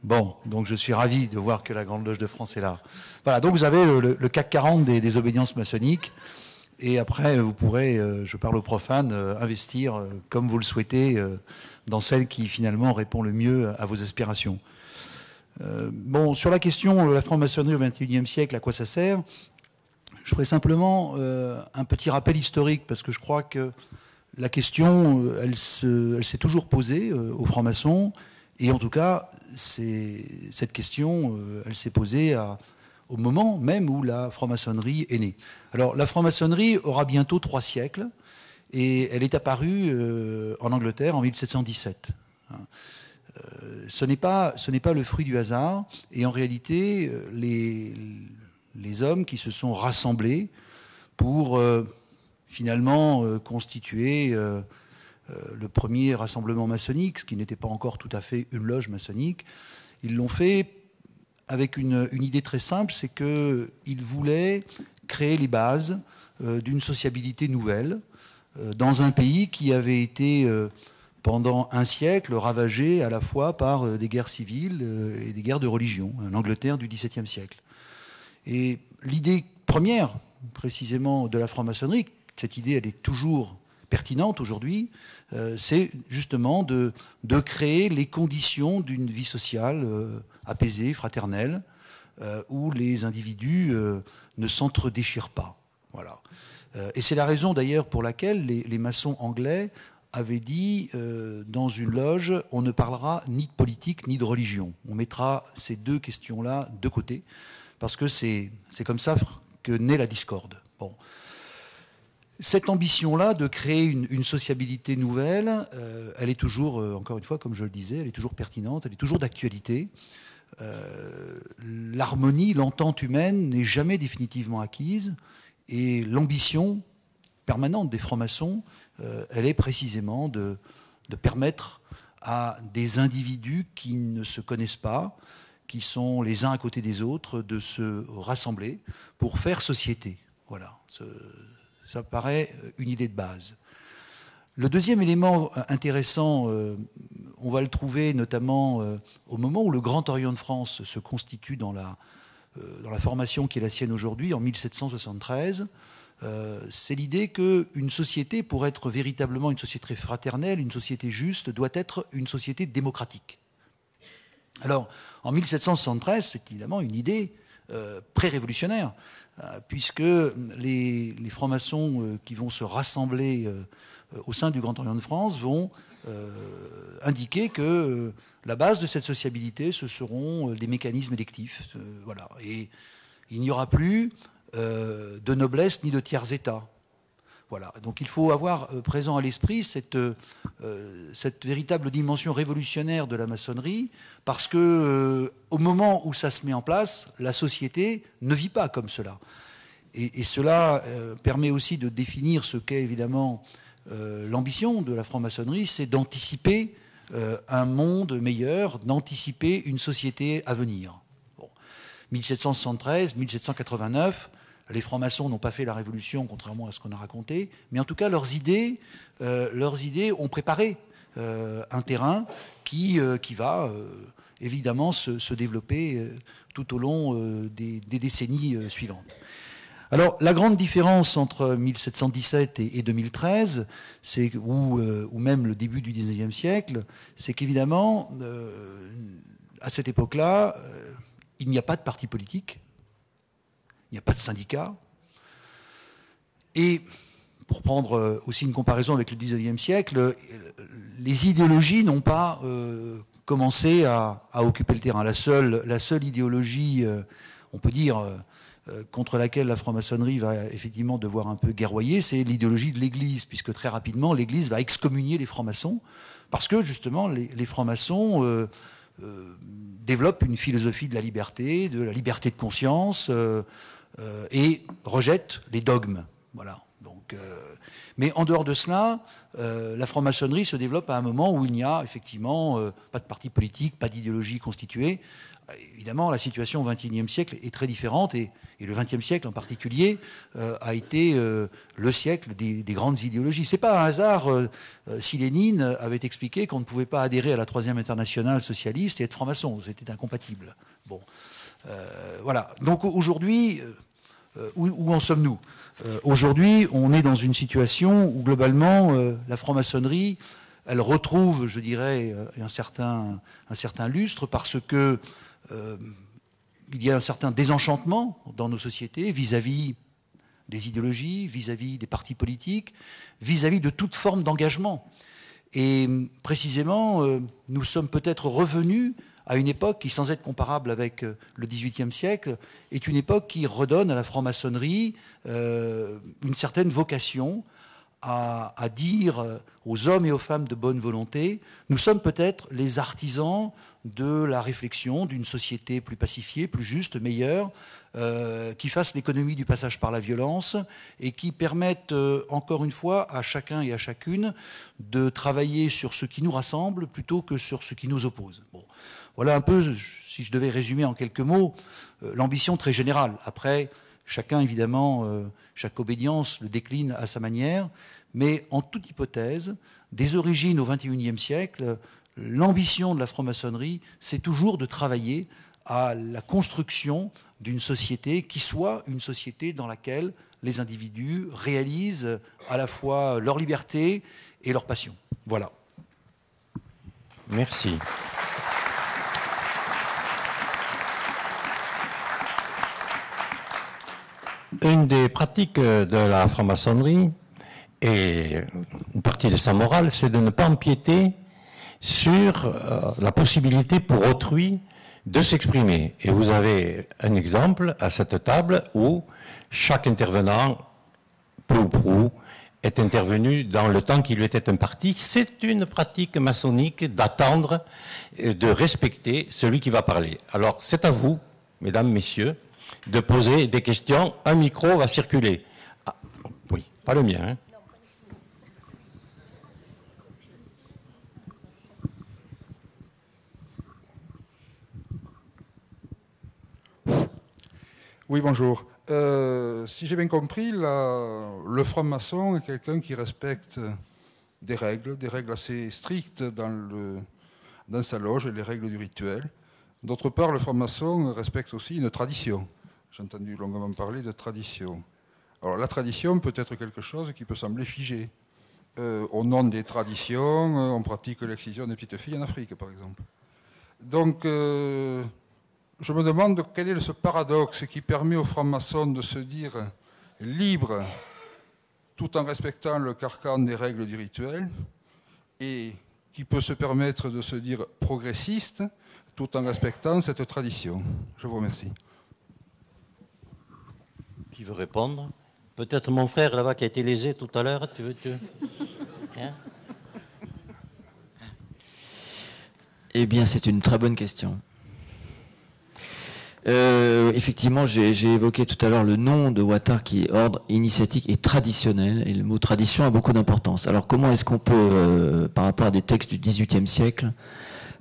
Bon, donc je suis ravi de voir que la Grande Loge de France est là. Voilà, donc vous avez le CAC 40 des obédiences maçonniques, et après vous pourrez, je parle aux profanes, investir comme vous le souhaitez dans celle qui finalement répond le mieux à vos aspirations. Bon, sur la question de la franc-maçonnerie au XXIe siècle, à quoi ça sert, je ferai simplement un petit rappel historique, parce que je crois que la question, elle s'est toujours posée aux francs-maçons, et en tout cas, cette question, elle s'est posée au moment même où la franc-maçonnerie est née. Alors, la franc-maçonnerie aura bientôt 3 siècles, et elle est apparue en Angleterre en 1717. Ce n'est pas le fruit du hasard, et en réalité, les hommes qui se sont rassemblés pour finalement constituer le premier rassemblement maçonnique, ce qui n'était pas encore tout à fait une loge maçonnique, ils l'ont fait avec une idée très simple, c'est qu'ils voulaient créer les bases d'une sociabilité nouvelle dans un pays qui avait été pendant un siècle ravagé à la fois par des guerres civiles et des guerres de religion, l'Angleterre du XVIIe siècle. Et l'idée première, précisément, de la franc-maçonnerie, cette idée, elle est toujours pertinente aujourd'hui, c'est justement de créer les conditions d'une vie sociale apaisée, fraternelle, où les individus ne s'entre-déchirent pas. Voilà. Et c'est la raison d'ailleurs pour laquelle les maçons anglais avaient dit dans une loge, on ne parlera ni de politique ni de religion. On mettra ces deux questions-là de côté, parce que c'est comme ça que naît la discorde. Bon. Cette ambition-là de créer une sociabilité nouvelle, elle est toujours, encore une fois, comme je le disais, elle est toujours pertinente, elle est toujours d'actualité. L'harmonie, l'entente humaine n'est jamais définitivement acquise, et l'ambition permanente des francs-maçons, elle est précisément de permettre à des individus qui ne se connaissent pas, qui sont les uns à côté des autres, de se rassembler pour faire société. Voilà. Ça paraît une idée de base. Le deuxième élément intéressant, on va le trouver notamment au moment où le Grand Orient de France se constitue dans la formation qui est la sienne aujourd'hui, en 1773. C'est l'idée qu'une société, pour être véritablement une société fraternelle, une société juste, doit être une société démocratique. Alors, en 1773, c'est évidemment une idée pré-révolutionnaire, puisque les francs-maçons qui vont se rassembler au sein du Grand Orient de France vont indiquer que la base de cette sociabilité, ce seront des mécanismes électifs. Voilà. Et il n'y aura plus de noblesse ni de tiers-état. Voilà. Donc il faut avoir présent à l'esprit cette véritable dimension révolutionnaire de la maçonnerie, parce que au moment où ça se met en place, la société ne vit pas comme cela. Et cela permet aussi de définir ce qu'est évidemment l'ambition de la franc-maçonnerie, c'est d'anticiper un monde meilleur, d'anticiper une société à venir. Bon. 1773, 1789, les francs-maçons n'ont pas fait la révolution, contrairement à ce qu'on a raconté, mais en tout cas, leurs idées ont préparé un terrain qui va évidemment se développer tout au long des décennies suivantes. Alors, la grande différence entre 1717 et 2013, ou même le début du XIXe siècle, c'est qu'évidemment, à cette époque-là, il n'y a pas de parti politique, il n'y a pas de syndicat. Et, pour prendre aussi une comparaison avec le XIXe siècle, les idéologies n'ont pas commencé à occuper le terrain. La seule idéologie, on peut dire, contre laquelle la franc-maçonnerie va effectivement devoir un peu guerroyer, c'est l'idéologie de l'Église, puisque très rapidement, l'Église va excommunier les francs-maçons, parce que justement, les francs-maçons développent une philosophie de la liberté de conscience, et rejettent les dogmes. Voilà. Donc, mais en dehors de cela, la franc-maçonnerie se développe à un moment où il n'y a effectivement pas de parti politique, pas d'idéologie constituée. Évidemment, la situation au XXIe siècle est très différente, et le XXe siècle en particulier a été le siècle des grandes idéologies. C'est pas un hasard si Lénine avait expliqué qu'on ne pouvait pas adhérer à la Troisième Internationale socialiste et être franc-maçon, c'était incompatible. Bon, voilà. Donc aujourd'hui, où en sommes-nous ? Aujourd'hui, on est dans une situation où globalement, la franc-maçonnerie, elle retrouve, je dirais, un certain lustre, parce que il y a un certain désenchantement dans nos sociétés vis-à-vis des idéologies, vis-à-vis des partis politiques, vis-à-vis de toute forme d'engagement. Et précisément, nous sommes peut-être revenus à une époque qui, sans être comparable avec le XVIIIe siècle, est une époque qui redonne à la franc-maçonnerie une certaine vocation à dire aux hommes et aux femmes de bonne volonté, nous sommes peut-être les artisans de la réflexion d'une société plus pacifiée, plus juste, meilleure, qui fasse l'économie du passage par la violence et qui permette, encore une fois, à chacun et à chacune de travailler sur ce qui nous rassemble plutôt que sur ce qui nous oppose. Bon. Voilà un peu, si je devais résumer en quelques mots, l'ambition très générale. Après, chacun, évidemment, chaque obédience le décline à sa manière, mais en toute hypothèse, des origines au XXIe siècle, l'ambition de la franc-maçonnerie, c'est toujours de travailler à la construction d'une société qui soit une société dans laquelle les individus réalisent à la fois leur liberté et leur passion. Voilà. Merci. Une des pratiques de la franc-maçonnerie et une partie de sa morale, c'est de ne pas empiéter sur la possibilité pour autrui de s'exprimer. Et vous avez un exemple à cette table où chaque intervenant, peu ou prou, est intervenu dans le temps qui lui était imparti. C'est une pratique maçonnique d'attendre, de respecter celui qui va parler. Alors, c'est à vous, mesdames, messieurs, de poser des questions. Un micro va circuler. Ah, oui, pas le mien, hein. Oui, bonjour. Si j'ai bien compris, le franc-maçon est quelqu'un qui respecte des règles assez strictes dans sa loge, les règles du rituel. D'autre part, le franc-maçon respecte aussi une tradition. J'ai entendu longuement parler de tradition. Alors, la tradition peut être quelque chose qui peut sembler figé. Au nom des traditions, on pratique l'excision des petites filles en Afrique, par exemple. Donc, je me demande quel est ce paradoxe qui permet aux francs-maçons de se dire libres tout en respectant le carcan des règles du rituel, et qui peut se permettre de se dire progressiste tout en respectant cette tradition. Je vous remercie. Qui veut répondre? Peut-être mon frère là-bas qui a été lésé tout à l'heure. Tu veux hein? Eh bien, c'est une très bonne question. Effectivement, j'ai évoqué tout à l'heure le nom de Ouattara qui est ordre initiatique et traditionnel, et le mot tradition a beaucoup d'importance. Alors comment est-ce qu'on peut, par rapport à des textes du XVIIIe siècle,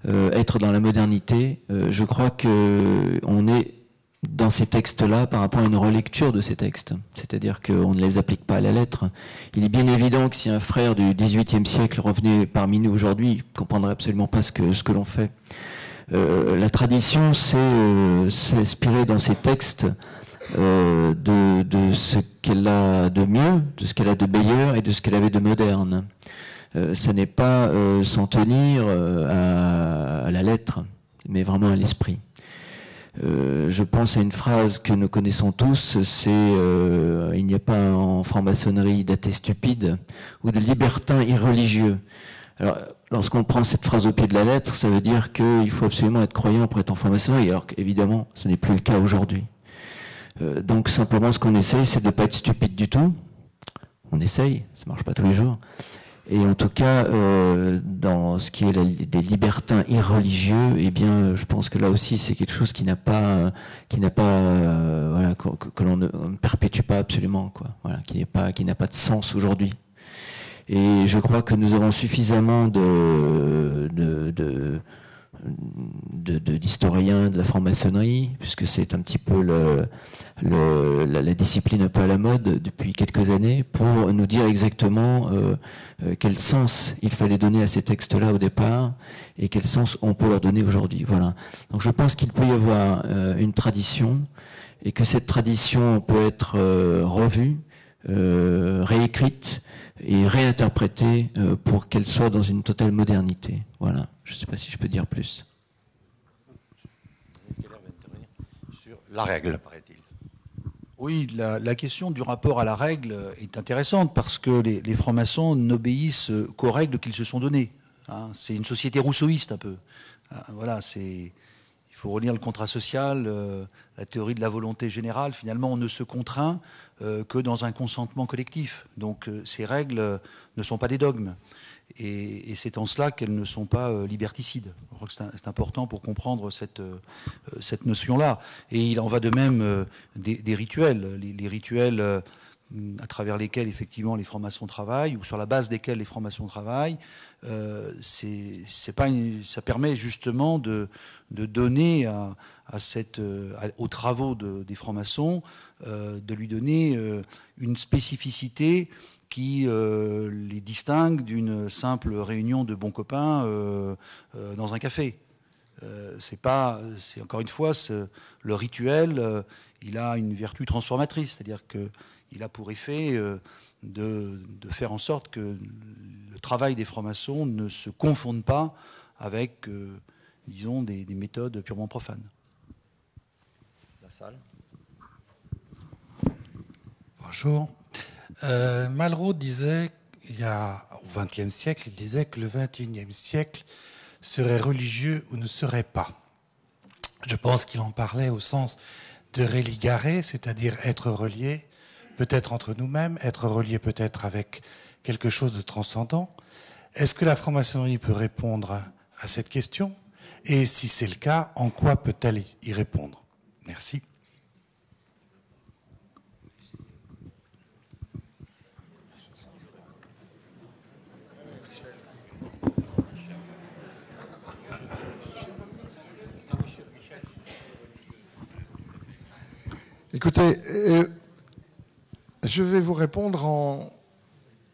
être dans la modernité? Je crois qu'on est dans ces textes-là par rapport à une relecture de ces textes. C'est-à-dire qu'on ne les applique pas à la lettre. Il est bien évident que si un frère du XVIIIe siècle revenait parmi nous aujourd'hui, il ne comprendrait absolument pas ce que l'on fait. La tradition, c'est s'inspirer dans ces textes de ce qu'elle a de mieux, de ce qu'elle a de meilleur et de ce qu'elle avait de moderne. Ça n'est pas s'en tenir à la lettre, mais vraiment à l'esprit. Je pense à une phrase que nous connaissons tous, c'est il n'y a pas en franc-maçonnerie d'athée stupide ou de libertin irreligieux. Alors, lorsqu'on prend cette phrase au pied de la lettre, ça veut dire qu'il faut absolument être croyant pour être en franc-maçonnerie, alors qu'évidemment, ce n'est plus le cas aujourd'hui. Donc simplement, ce qu'on essaye, c'est de ne pas être stupide du tout. On essaye, ça ne marche pas tous les jours. Et en tout cas, dans ce qui est des libertins irreligieux, eh bien, je pense que là aussi, c'est quelque chose qui n'a pas, voilà, que l'on ne perpétue pas absolument, quoi. Voilà, qui n'a pas de sens aujourd'hui. Et je crois que nous avons suffisamment d'historiens de la franc-maçonnerie, puisque c'est un petit peu la discipline un peu à la mode depuis quelques années, pour nous dire exactement quel sens il fallait donner à ces textes-là au départ et quel sens on peut leur donner aujourd'hui. Voilà. Donc je pense qu'il peut y avoir une tradition et que cette tradition peut être revue, réécrite et réinterprétée pour qu'elle soit dans une totale modernité. Voilà. Je ne sais pas si je peux dire plus. Sur la règle, paraît-il. Oui, la question du rapport à la règle est intéressante parce que les francs-maçons n'obéissent qu'aux règles qu'ils se sont données. Hein, c'est une société rousseauiste un peu. Voilà, il faut relire le contrat social, la théorie de la volonté générale. Finalement, on ne se contraint que dans un consentement collectif. Donc ces règles ne sont pas des dogmes. Et c'est en cela qu'elles ne sont pas liberticides. Je crois que c'est important pour comprendre cette notion-là. Et il en va de même des rituels. Les rituels à travers lesquels, effectivement, les francs-maçons travaillent, ou sur la base desquels les francs-maçons travaillent, ça permet justement de donner aux travaux des francs-maçons, de lui donner une spécificité qui les distingue d'une simple réunion de bons copains dans un café. C'est encore une fois, le rituel, il a une vertu transformatrice, c'est-à-dire qu'il a pour effet de faire en sorte que le travail des francs-maçons ne se confonde pas avec, disons, des méthodes purement profanes. La salle. Bonjour. Malraux disait, au XXe siècle, il disait que le XXIe siècle serait religieux ou ne serait pas. Je pense qu'il en parlait au sens de religare, c'est-à-dire être relié, peut-être entre nous-mêmes, être relié peut-être avec quelque chose de transcendant. Est-ce que la franc-maçonnerie peut répondre à cette question? Et si c'est le cas, en quoi peut-elle y répondre? Merci. Écoutez, je vais vous répondre en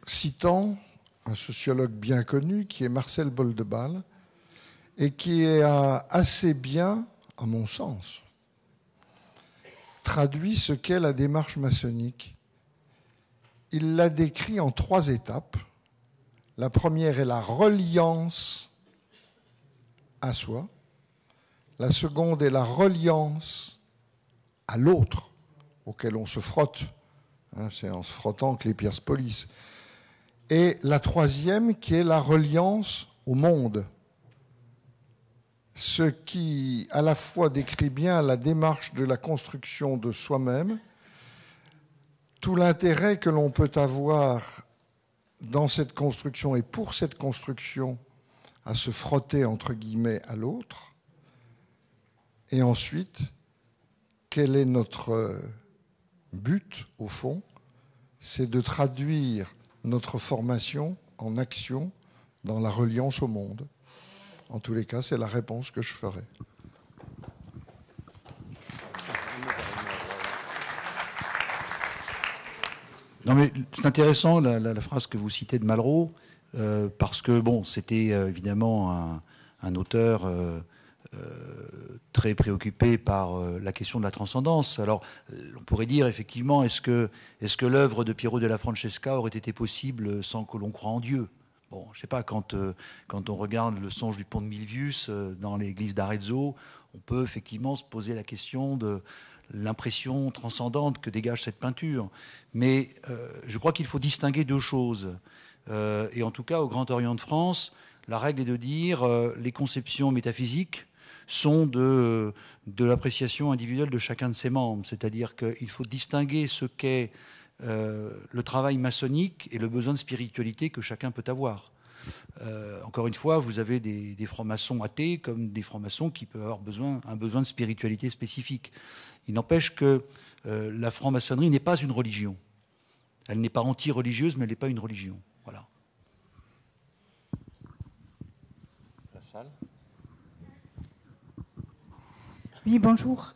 citant un sociologue bien connu qui est Marcel Boldebal et qui a assez bien, à mon sens, traduit ce qu'est la démarche maçonnique. Il l'a décrit en 3 étapes. La première est la reliance à soi. La seconde est la reliance à l'autre, auquel on se frotte. C'est en se frottant que les pierres se polissent. Et la troisième qui est la reliance au monde. Ce qui, à la fois, décrit bien la démarche de la construction de soi-même, tout l'intérêt que l'on peut avoir dans cette construction et pour cette construction à se frotter, entre guillemets, à l'autre. Et ensuite, quel est notre but, au fond? C'est de traduire notre formation en action dans la reliance au monde. En tous les cas, c'est la réponse que je ferai. Non, mais c'est intéressant la phrase que vous citez de Malraux, parce que bon, c'était évidemment un auteur très préoccupé par la question de la transcendance. Alors, on pourrait dire effectivement, est-ce que l'œuvre de Piero della Francesca aurait été possible sans que l'on croie en Dieu? Bon, je sais pas, quand on regarde le songe du pont de Milvius dans l'église d'Arezzo, on peut effectivement se poser la question de l'impression transcendante que dégage cette peinture. Mais je crois qu'il faut distinguer deux choses. Et en tout cas, au Grand Orient de France, la règle est de dire les conceptions métaphysiques sont de l'appréciation individuelle de chacun de ses membres. C'est-à-dire qu'il faut distinguer ce qu'est le travail maçonnique et le besoin de spiritualité que chacun peut avoir. Encore une fois, vous avez des francs-maçons athées comme des francs-maçons qui peuvent avoir un besoin de spiritualité spécifique. Il n'empêche que la franc-maçonnerie n'est pas une religion. Elle n'est pas anti-religieuse, mais elle n'est pas une religion. Voilà. La salle. Oui, bonjour.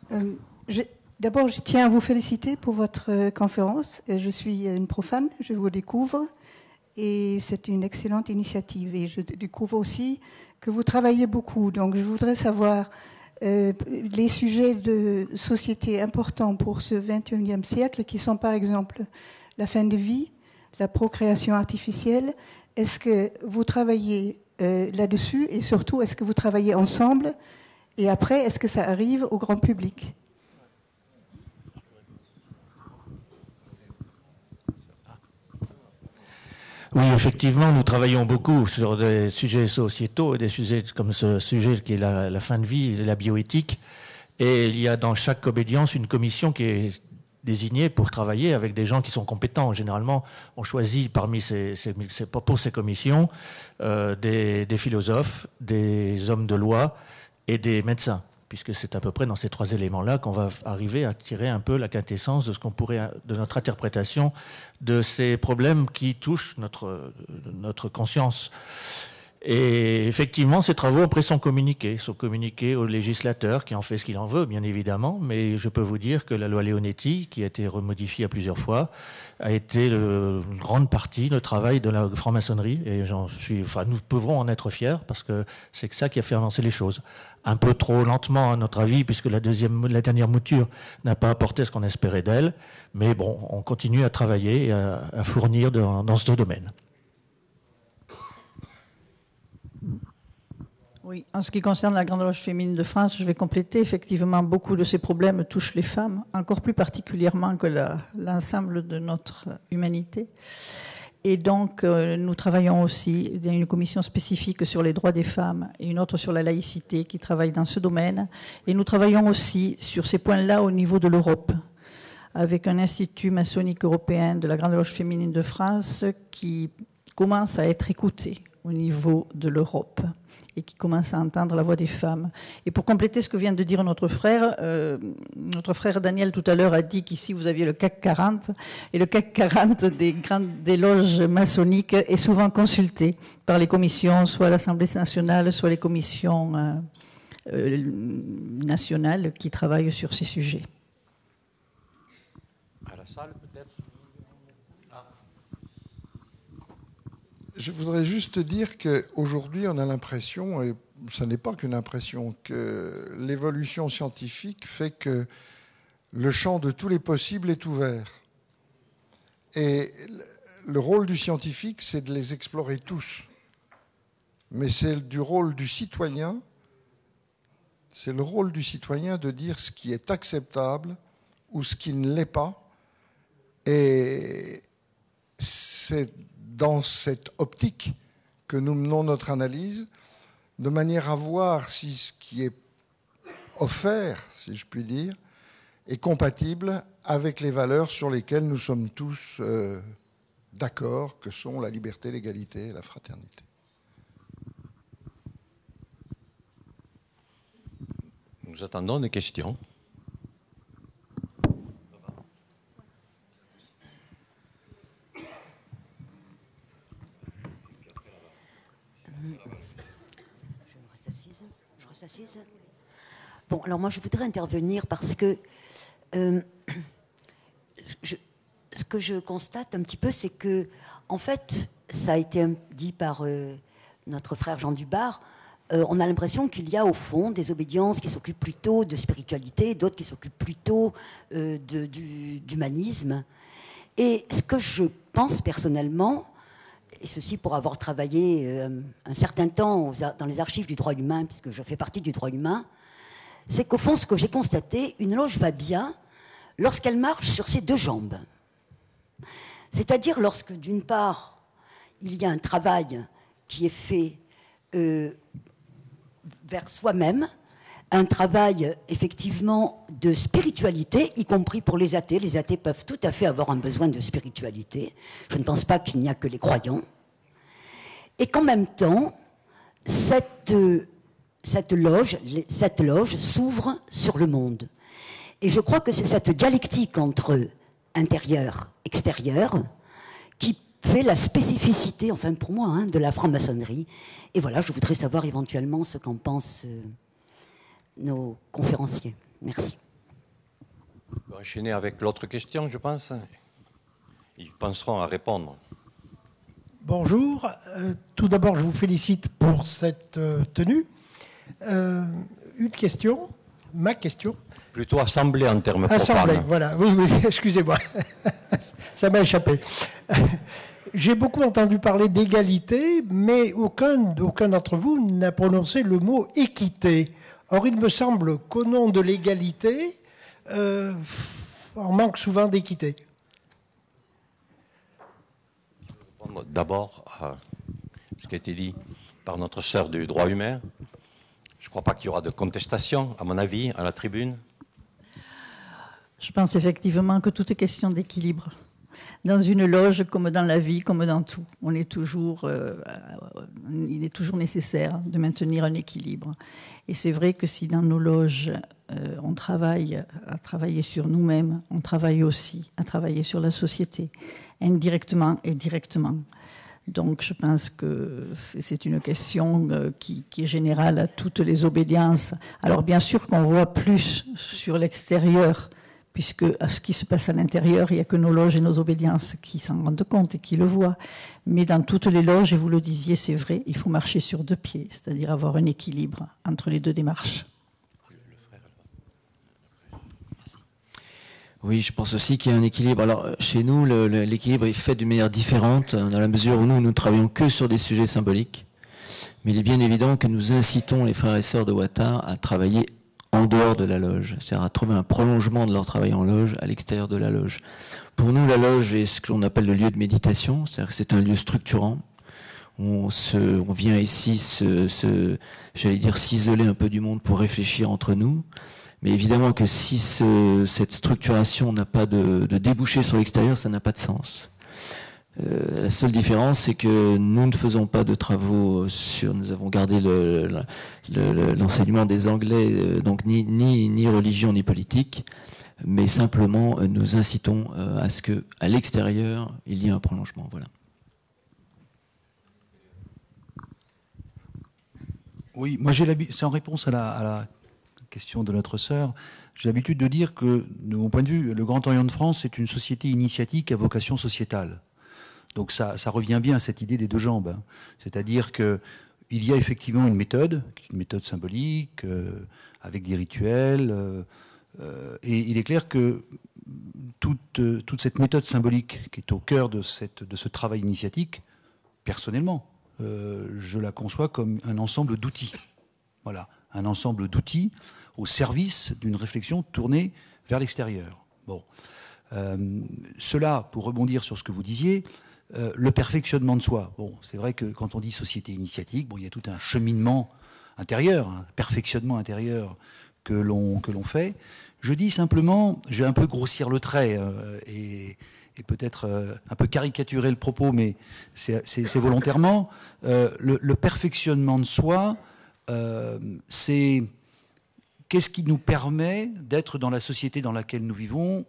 D'abord, je tiens à vous féliciter pour votre conférence. Je suis une profane, je vous découvre. Et c'est une excellente initiative. Et je découvre aussi que vous travaillez beaucoup. Donc, je voudrais savoir les sujets de société importants pour ce 21e siècle, qui sont par exemple la fin de vie, la procréation artificielle. Est-ce que vous travaillez là-dessus? Et surtout, est-ce que vous travaillez ensemble? Et après, est-ce que ça arrive au grand public? Oui, effectivement, nous travaillons beaucoup sur des sujets sociétaux et des sujets comme ce sujet qui est la fin de vie, la bioéthique. Et il y a dans chaque obédience une commission qui est désignée pour travailler avec des gens qui sont compétents. Généralement, on choisit parmi pour ces commissions des philosophes, des hommes de loi et des médecins, puisque c'est à peu près dans ces trois éléments-là qu'on va arriver à tirer un peu la quintessence de ce qu'on pourrait, de notre interprétation de ces problèmes qui touchent notre conscience. Et effectivement, ces travaux après sont communiqués au législateur qui en fait ce qu'il en veut, bien évidemment, mais je peux vous dire que la loi Leonetti, qui a été remodifiée à plusieurs fois, a été une grande partie du travail de la franc-maçonnerie, et nous pouvons en être fiers, parce que c'est ça qui a fait avancer les choses. Un peu trop lentement, à notre avis, puisque la dernière mouture n'a pas apporté ce qu'on espérait d'elle, mais bon, on continue à travailler et à fournir dans ce domaine. Oui, en ce qui concerne la Grande Loge féminine de France, je vais compléter. Effectivement, beaucoup de ces problèmes touchent les femmes, encore plus particulièrement que l'ensemble de notre humanité. Et donc, nous travaillons aussi, il y a une commission spécifique sur les droits des femmes et une autre sur la laïcité qui travaille dans ce domaine. Et nous travaillons aussi sur ces points-là au niveau de l'Europe, avec un institut maçonnique européen de la Grande Loge féminine de France qui commence à être écouté au niveau de l'Europe et qui commence à entendre la voix des femmes. Et pour compléter ce que vient de dire notre frère Daniel tout à l'heure a dit qu'ici vous aviez le CAC 40, et le CAC 40 des loges maçonniques est souvent consulté par les commissions, soit l'Assemblée nationale, soit les commissions nationales qui travaillent sur ces sujets. À la salle, peut-être. Je voudrais juste dire qu'aujourd'hui, on a l'impression, et ce n'est pas qu'une impression, que l'évolution scientifique fait que le champ de tous les possibles est ouvert. Et le rôle du scientifique, c'est de les explorer tous. Mais c'est du rôle du citoyen, c'est le rôle du citoyen de dire ce qui est acceptable ou ce qui ne l'est pas. Et c'est dans cette optique que nous menons notre analyse, de manière à voir si ce qui est offert, si je puis dire, est compatible avec les valeurs sur lesquelles nous sommes tous d'accord, que sont la liberté, l'égalité et la fraternité. Nous attendons des questions. Bon, alors moi je voudrais intervenir parce que ce que je constate un petit peu, c'est que, en fait, ça a été dit par notre frère Jean Dubar, on a l'impression qu'il y a au fond des obédiences qui s'occupent plutôt de spiritualité, d'autres qui s'occupent plutôt d'humanisme. Et ce que je pense personnellement, et ceci pour avoir travaillé un certain temps dans les archives du droit humain, puisque je fais partie du droit humain, c'est qu'au fond, ce que j'ai constaté, une loge va bien lorsqu'elle marche sur ses deux jambes. C'est-à-dire lorsque, d'une part, il y a un travail qui est fait vers soi-même, un travail effectivement de spiritualité, y compris pour les athées. Les athées peuvent tout à fait avoir un besoin de spiritualité. Je ne pense pas qu'il n'y a que les croyants. Et qu'en même temps, cette loge s'ouvre sur le monde. Et je crois que c'est cette dialectique entre intérieur, extérieur, qui fait la spécificité, enfin pour moi, de la franc-maçonnerie. Et voilà, je voudrais savoir éventuellement ce qu'en pensent nos conférenciers. Merci. On va enchaîner avec l'autre question, je pense. Ils penseront à répondre. Bonjour. Tout d'abord, je vous félicite pour cette tenue. Une question, ma question. Plutôt assemblée en termes profanes. Assemblée, voilà. Oui, excusez-moi. Ça m'a échappé. J'ai beaucoup entendu parler d'égalité, mais aucun d'entre vous n'a prononcé le mot équité. Or, il me semble qu'au nom de l'égalité, on manque souvent d'équité. D'abord, ce qui a été dit par notre sœur du droit humain, je ne crois pas qu'il y aura de contestation, à mon avis, à la tribune. Je pense effectivement que tout est question d'équilibre. Dans une loge, comme dans la vie, comme dans tout, il est toujours nécessaire de maintenir un équilibre. Et c'est vrai que si dans nos loges, on travaille à travailler sur nous-mêmes, on travaille aussi à travailler sur la société, indirectement et directement. Donc je pense que c'est une question qui est générale à toutes les obédiences. Alors bien sûr qu'on voit plus sur l'extérieur, puisque à ce qui se passe à l'intérieur, il n'y a que nos loges et nos obédiences qui s'en rendent compte et qui le voient. Mais dans toutes les loges, et vous le disiez, c'est vrai, il faut marcher sur deux pieds, c'est-à-dire avoir un équilibre entre les deux démarches. Oui, je pense aussi qu'il y a un équilibre. Alors, chez nous, l'équilibre est fait d'une manière différente, dans la mesure où nous travaillons que sur des sujets symboliques. Mais il est bien évident que nous incitons les frères et sœurs de Ouattara à travailler en dehors de la loge, c'est-à-dire à trouver un prolongement de leur travail en loge à l'extérieur de la loge. Pour nous, la loge est ce que l'on appelle le lieu de méditation, c'est-à-dire que c'est un lieu structurant. On vient ici j'allais dire, s'isoler un peu du monde pour réfléchir entre nous. Mais évidemment que si cette structuration n'a pas de débouché sur l'extérieur, ça n'a pas de sens. La seule différence, c'est que nous ne faisons pas de travaux nous avons gardé l'enseignement des Anglais, donc ni religion ni politique, mais simplement nous incitons à ce que, à l'extérieur, il y ait un prolongement. Voilà. Oui, moi c'est en réponse à la question de notre sœur. J'ai l'habitude de dire que, de mon point de vue, le Grand Orient de France est une société initiatique à vocation sociétale. Donc ça revient bien à cette idée des deux jambes. C'est-à-dire qu'il y a effectivement une méthode symbolique, avec des rituels, et il est clair que toute cette méthode symbolique qui est au cœur de ce travail initiatique, personnellement, je la conçois comme un ensemble d'outils. Voilà, un ensemble d'outils au service d'une réflexion tournée vers l'extérieur. Bon, cela, pour rebondir sur ce que vous disiez, le perfectionnement de soi. Bon, c'est vrai que quand on dit société initiatique, bon, il y a tout un cheminement intérieur, un perfectionnement intérieur que l'on fait. Je dis simplement, je vais un peu grossir le trait et peut-être un peu caricaturer le propos, mais c'est volontairement. Le perfectionnement de soi, c'est qu'est-ce qui nous permet d'être dans la société dans laquelle nous vivons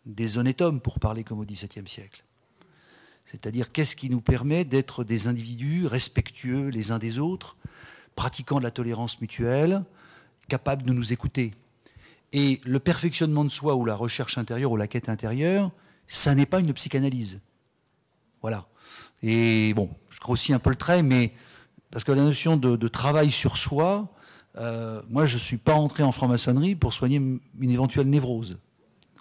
des honnêtes hommes, pour parler comme au XVIIe siècle. C'est-à-dire qu'est-ce qui nous permet d'être des individus respectueux les uns des autres, pratiquant de la tolérance mutuelle, capables de nous écouter. Et le perfectionnement de soi ou la recherche intérieure ou la quête intérieure, ça n'est pas une psychanalyse. Voilà. Et bon, je grossis un peu le trait, mais parce que la notion de travail sur soi, moi je ne suis pas entré en franc-maçonnerie pour soigner une éventuelle névrose.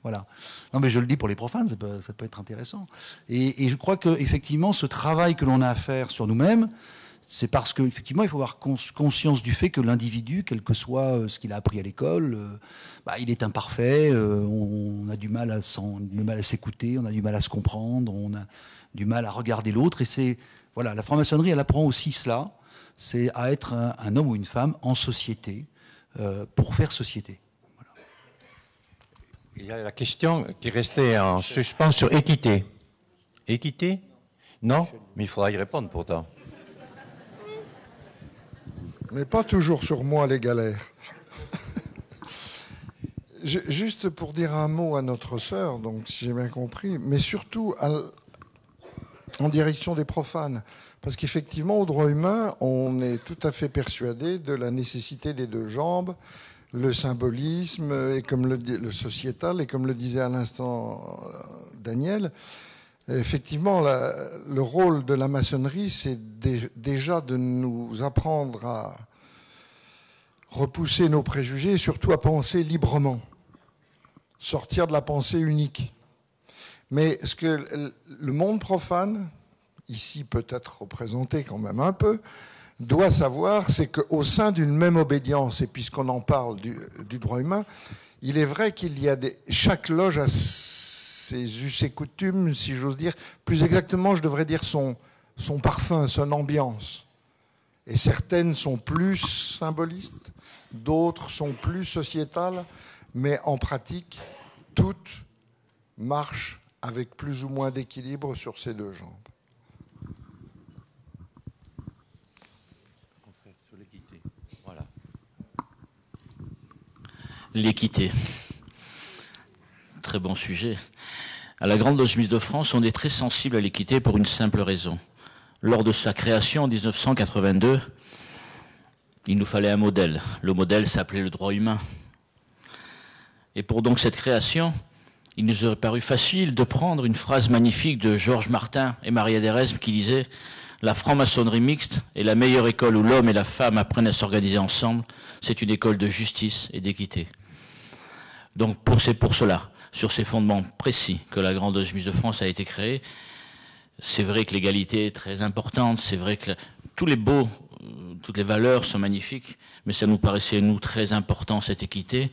Voilà. Non, mais je le dis pour les profanes, ça peut être intéressant. Et je crois qu'effectivement, ce travail que l'on a à faire sur nous-mêmes, c'est parce qu'effectivement, il faut avoir conscience du fait que l'individu, quel que soit ce qu'il a appris à l'école, il est imparfait, on a du mal à s'écouter, on a du mal à se comprendre, on a du mal à regarder l'autre. Et c'est, voilà, la franc-maçonnerie, elle apprend aussi cela, c'est à être un homme ou une femme en société, pour faire société. Il y a la question qui restait en suspens sur équité. Équité? Non? Mais il faudra y répondre pourtant. Mais pas toujours sur moi, les galères. Juste pour dire un mot à notre sœur, donc si j'ai bien compris, mais surtout en direction des profanes. Parce qu'effectivement, au droit humain, on est tout à fait persuadé de la nécessité des deux jambes, le symbolisme, et comme le sociétal, et comme le disait à l'instant Daniel, effectivement, le rôle de la maçonnerie, c'est déjà de nous apprendre à repousser nos préjugés et surtout à penser librement, sortir de la pensée unique. Mais ce que le monde profane, ici peut-être représenté quand même un peu, doit savoir, c'est qu'au sein d'une même obédience, et puisqu'on en parle du droit humain, il est vrai qu'il y a chaque loge a ses us et coutumes, si j'ose dire. Plus exactement, je devrais dire son parfum, son ambiance. Et certaines sont plus symbolistes, d'autres sont plus sociétales, mais en pratique, toutes marchent avec plus ou moins d'équilibre sur ces deux jambes. L'équité. Très bon sujet. À la Grande Loge Mixte de France, on est très sensible à l'équité pour une simple raison. Lors de sa création en 1982, il nous fallait un modèle. Le modèle s'appelait le droit humain. Et pour donc cette création, il nous aurait paru facile de prendre une phrase magnifique de Georges Martin et Maria d'Erasme qui disait « La franc-maçonnerie mixte est la meilleure école où l'homme et la femme apprennent à s'organiser ensemble. C'est une école de justice et d'équité. » Donc c'est pour cela, sur ces fondements précis, que la Grande Loge Mixte de France a été créée. C'est vrai que l'égalité est très importante, c'est vrai que toutes les valeurs sont magnifiques, mais ça nous paraissait, nous, très important, cette équité.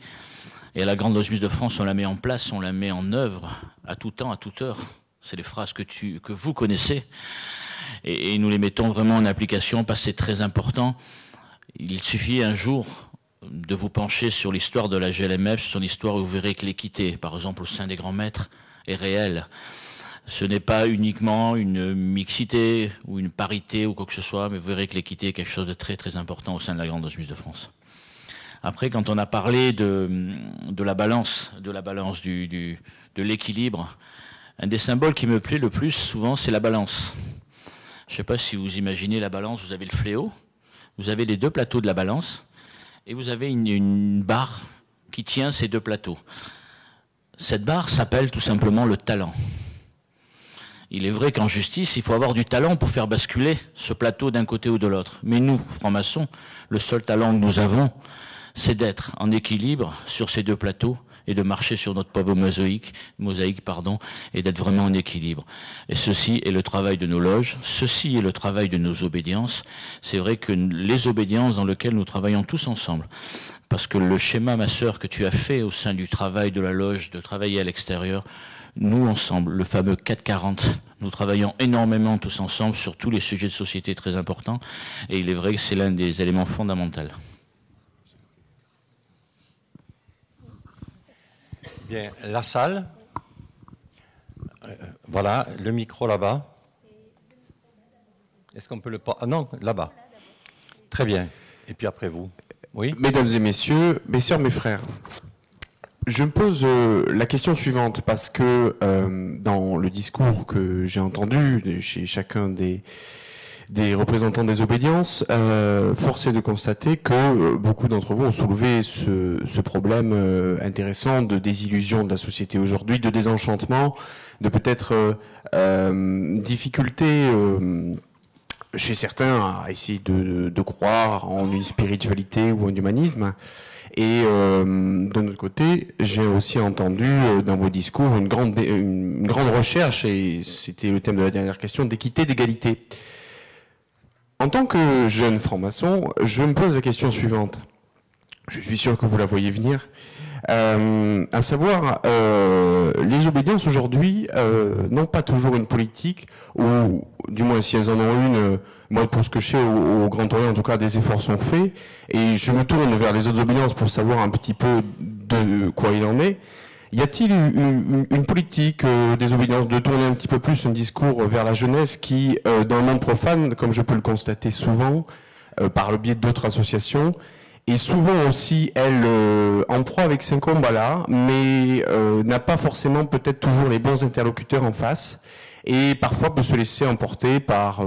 Et à la Grande Loge Mixte de France, on la met en place, on la met en œuvre, à tout temps, à toute heure. C'est les phrases que vous connaissez. Et nous les mettons vraiment en application parce que c'est très important. Il suffit un jour de vous pencher sur l'histoire de la GLMF, sur l'histoire où vous verrez que l'équité, par exemple au sein des grands maîtres, est réelle. Ce n'est pas uniquement une mixité ou une parité ou quoi que ce soit, mais vous verrez que l'équité est quelque chose de très très important au sein de la Grande Loge Mixte de France. Après, quand on a parlé de la balance, de l'équilibre, un des symboles qui me plaît le plus souvent, c'est la balance. Je ne sais pas si vous imaginez la balance, vous avez le fléau, vous avez les deux plateaux de la balance, et vous avez une barre qui tient ces deux plateaux. Cette barre s'appelle tout simplement le talent. Il est vrai qu'en justice, il faut avoir du talent pour faire basculer ce plateau d'un côté ou de l'autre. Mais nous, francs-maçons, le seul talent que nous avons, c'est d'être en équilibre sur ces deux plateaux et de marcher sur notre pauvre mosaïque, et d'être vraiment en équilibre. Et ceci est le travail de nos loges, ceci est le travail de nos obédiences. C'est vrai que les obédiences dans lesquelles nous travaillons tous ensemble, parce que le schéma, ma sœur, que tu as fait au sein du travail de la loge, de travailler à l'extérieur, nous ensemble, le fameux 440, nous travaillons énormément tous ensemble sur tous les sujets de société très importants, et il est vrai que c'est l'un des éléments fondamentaux. Bien, la salle. Voilà, le micro là-bas. Est-ce qu'on peut le... Ah non, là-bas. Très bien. Et puis après vous. Oui. Mesdames et messieurs, mes sœurs, mes frères, je me pose la question suivante parce que dans le discours que j'ai entendu chez chacun des des représentants des obédiences, force est de constater que beaucoup d'entre vous ont soulevé ce problème intéressant de désillusion de la société aujourd'hui, de désenchantement, de peut-être difficulté chez certains à essayer de croire en une spiritualité ou en humanisme. Et d'un autre côté, j'ai aussi entendu dans vos discours une grande recherche, et c'était le thème de la dernière question, d'équité, d'égalité. En tant que jeune franc-maçon, je me pose la question suivante. Je suis sûr que vous la voyez venir. À savoir, les obédiences aujourd'hui n'ont pas toujours une politique, ou du moins si elles en ont une, moi pour ce que je sais au Grand Orient en tout cas des efforts sont faits, et je me tourne vers les autres obédiences pour savoir un petit peu de quoi il en est. Y a-t-il une politique des obédiences de tourner un petit peu plus un discours vers la jeunesse qui, dans le monde profane, comme je peux le constater souvent, par le biais d'autres associations, et souvent aussi, elle en proie avec ces combats-là, mais n'a pas forcément peut-être toujours les bons interlocuteurs en face, et parfois peut se laisser emporter par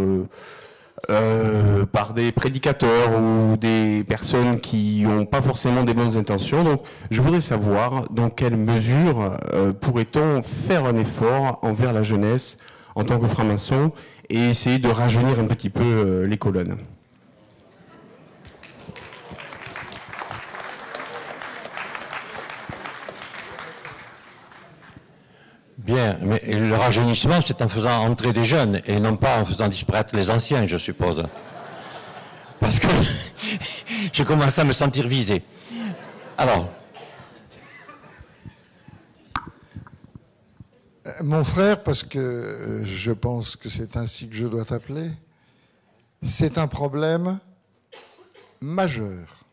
des prédicateurs ou des personnes qui n'ont pas forcément des bonnes intentions. Donc, je voudrais savoir dans quelle mesure pourrait-on faire un effort envers la jeunesse en tant que franc-maçon et essayer de rajeunir un petit peu les colonnes. Bien, mais le rajeunissement, c'est en faisant entrer des jeunes et non pas en faisant disparaître les anciens, je suppose. Parce que je commence à me sentir visé. Alors. Mon frère, parce que je pense que c'est ainsi que je dois t'appeler, c'est un problème majeur.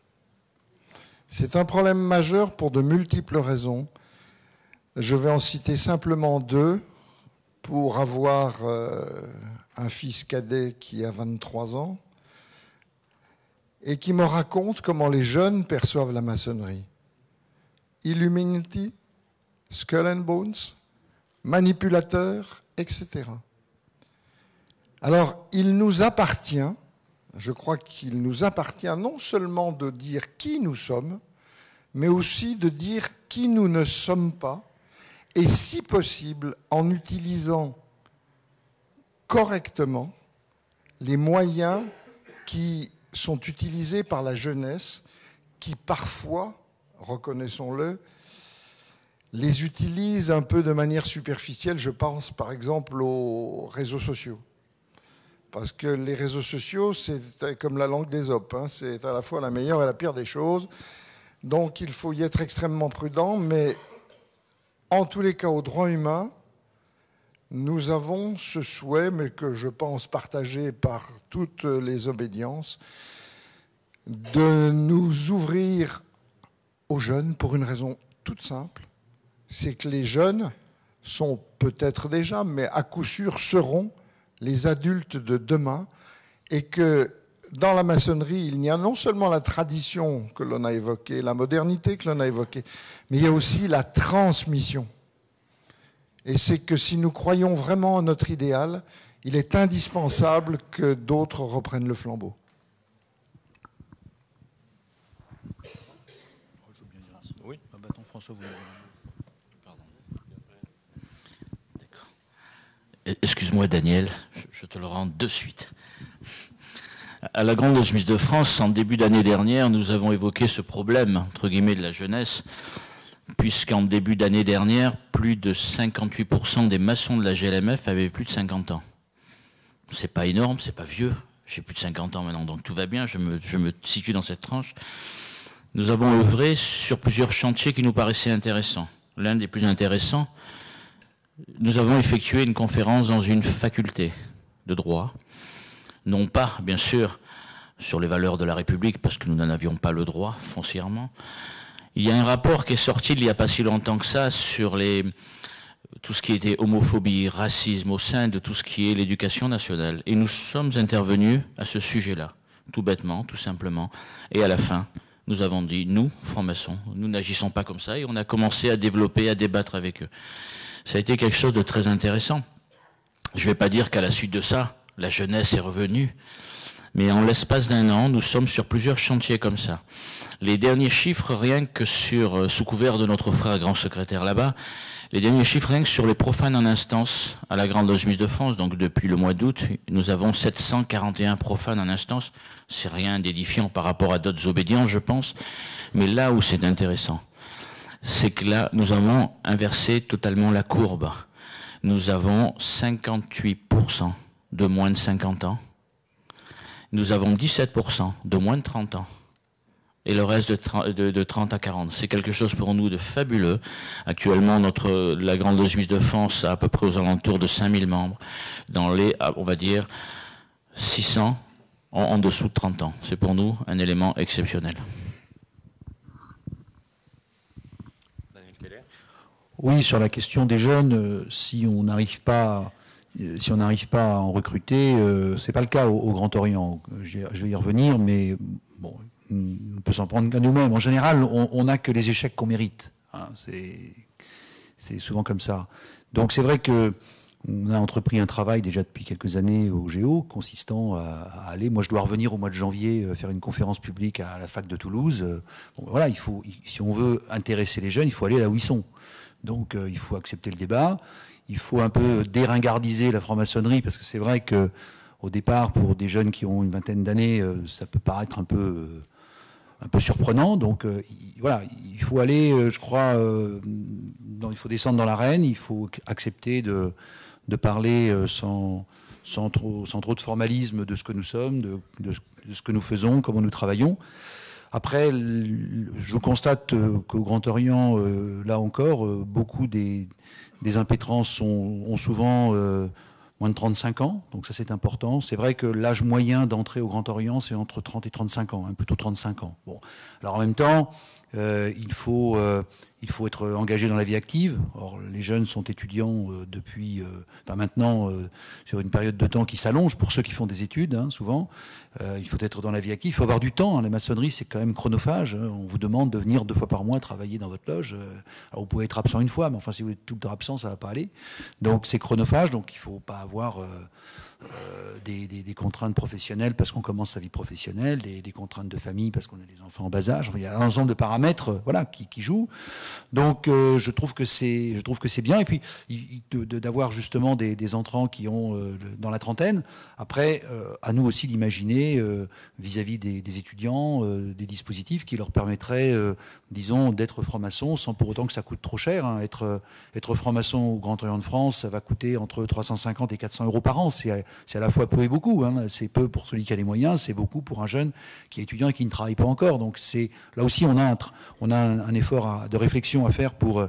C'est un problème majeur pour de multiples raisons. Je vais en citer simplement deux pour avoir un fils cadet qui a 23 ans et qui me raconte comment les jeunes perçoivent la maçonnerie. Illuminati, Skull and Bones, manipulateur, etc. Alors, il nous appartient, je crois qu'il nous appartient non seulement de dire qui nous sommes, mais aussi de dire qui nous ne sommes pas, et si possible, en utilisant correctement les moyens qui sont utilisés par la jeunesse, qui parfois, reconnaissons-le, les utilise un peu de manière superficielle. Je pense par exemple aux réseaux sociaux. Parce que les réseaux sociaux, c'est comme la langue d'Ésope, hein, c'est à la fois la meilleure et la pire des choses. Donc il faut y être extrêmement prudent, mais en tous les cas, au droit humain, nous avons ce souhait, mais que je pense partagé par toutes les obédiences, de nous ouvrir aux jeunes pour une raison toute simple. C'est que les jeunes sont peut-être déjà, mais à coup sûr seront les adultes de demain, et que dans la maçonnerie, il y a non seulement la tradition que l'on a évoquée, la modernité que l'on a évoquée, mais il y a aussi la transmission. Et c'est que si nous croyons vraiment à notre idéal, il est indispensable que d'autres reprennent le flambeau. Oui, François, vous... Pardon. D'accord. Excuse-moi, Daniel, je te le rends de suite. À la Grande Loge Mixte de France, en début d'année dernière, nous avons évoqué ce problème, entre guillemets, de la jeunesse, puisqu'en début d'année dernière, plus de 58% des maçons de la GLMF avaient plus de 50 ans. C'est pas énorme, c'est pas vieux, j'ai plus de 50 ans maintenant, donc tout va bien, je me situe dans cette tranche. Nous avons œuvré sur plusieurs chantiers qui nous paraissaient intéressants. L'un des plus intéressants, nous avons effectué une conférence dans une faculté de droit, non pas, bien sûr, sur les valeurs de la République, parce que nous n'en avions pas le droit, foncièrement. Il y a un rapport qui est sorti il n'y a pas si longtemps que ça sur tout ce qui était homophobie, racisme au sein de tout ce qui est l'éducation nationale. Et nous sommes intervenus à ce sujet-là, tout bêtement, tout simplement. Et à la fin, nous avons dit, nous, francs-maçons, nous n'agissons pas comme ça, et on a commencé à développer, à débattre avec eux. Ça a été quelque chose de très intéressant. Je ne vais pas dire qu'à la suite de ça, la jeunesse est revenue. Mais en l'espace d'un an, nous sommes sur plusieurs chantiers comme ça. Les derniers chiffres, rien que sous couvert de notre frère grand secrétaire là-bas, les derniers chiffres rien que sur les profanes en instance à la Grande Loge Suisse de France, donc depuis le mois d'août, nous avons 741 profanes en instance. C'est rien d'édifiant par rapport à d'autres obédiences, je pense. Mais là où c'est intéressant, c'est que là, nous avons inversé totalement la courbe. Nous avons 58% de moins de 50 ans. Nous avons 17% de moins de 30 ans. Et le reste de 30 à 40. C'est quelque chose pour nous de fabuleux. Actuellement, la Grande Loge Suisse de France a à peu près aux alentours de 5000 membres. Dans les, on va dire, 600 en dessous de 30 ans. C'est pour nous un élément exceptionnel. Oui, sur la question des jeunes, si on n'arrive pas à en recruter, c'est pas le cas au Grand Orient. Je vais y revenir, mais bon, on peut s'en prendre qu'à nous-mêmes. En général, on n'a que les échecs qu'on mérite. Hein, c'est souvent comme ça. Donc c'est vrai que on a entrepris un travail déjà depuis quelques années au Géo, consistant à aller. Moi, je dois revenir au mois de janvier faire une conférence publique à la fac de Toulouse. Bon, voilà, si on veut intéresser les jeunes, il faut aller là où ils sont. Donc, il faut accepter le débat. Il faut un peu déringardiser la franc-maçonnerie, parce que c'est vrai que au départ, pour des jeunes qui ont une vingtaine d'années, ça peut paraître un peu surprenant. Donc, voilà, il faut aller, je crois, il faut descendre dans l'arène. Il faut accepter de parler sans trop de formalisme de ce que nous sommes, de ce que nous faisons, comment nous travaillons. Après, je constate qu'au Grand Orient, là encore, beaucoup des impétrants ont souvent moins de 35 ans, donc ça c'est important. C'est vrai que l'âge moyen d'entrée au Grand Orient, c'est entre 30 et 35 ans, hein, plutôt 35 ans. Bon. Alors en même temps, il faut être engagé dans la vie active. Or, les jeunes sont étudiants depuis maintenant sur une période de temps qui s'allonge pour ceux qui font des études, hein, souvent. Il faut être dans la vie active, il faut avoir du temps. Hein. La maçonnerie, c'est quand même chronophage. Hein. On vous demande de venir 2 fois par mois travailler dans votre loge. Alors, vous pouvez être absent une fois, mais enfin, si vous êtes tout le temps absent, ça va pas aller. Donc, c'est chronophage. Donc, il faut pas avoir des contraintes professionnelles parce qu'on commence sa vie professionnelle, des contraintes de famille parce qu'on a des enfants en bas âge. Enfin, il y a un ensemble de paramètres, voilà, qui jouent. Donc, je trouve que c'est bien. Et puis, d'avoir justement des entrants qui ont dans la trentaine. Après, à nous aussi d'imaginer vis-à-vis des étudiants des dispositifs qui leur permettraient, disons, d'être franc-maçon sans pour autant que ça coûte trop cher. Hein. Être franc-maçon au Grand Orient de France, ça va coûter entre 350 et 400 euros par an. C'est à la fois peu et beaucoup. Hein. C'est peu pour celui qui a les moyens, c'est beaucoup pour un jeune qui est étudiant et qui ne travaille pas encore. Donc là aussi, on a un effort de réflexion à faire pour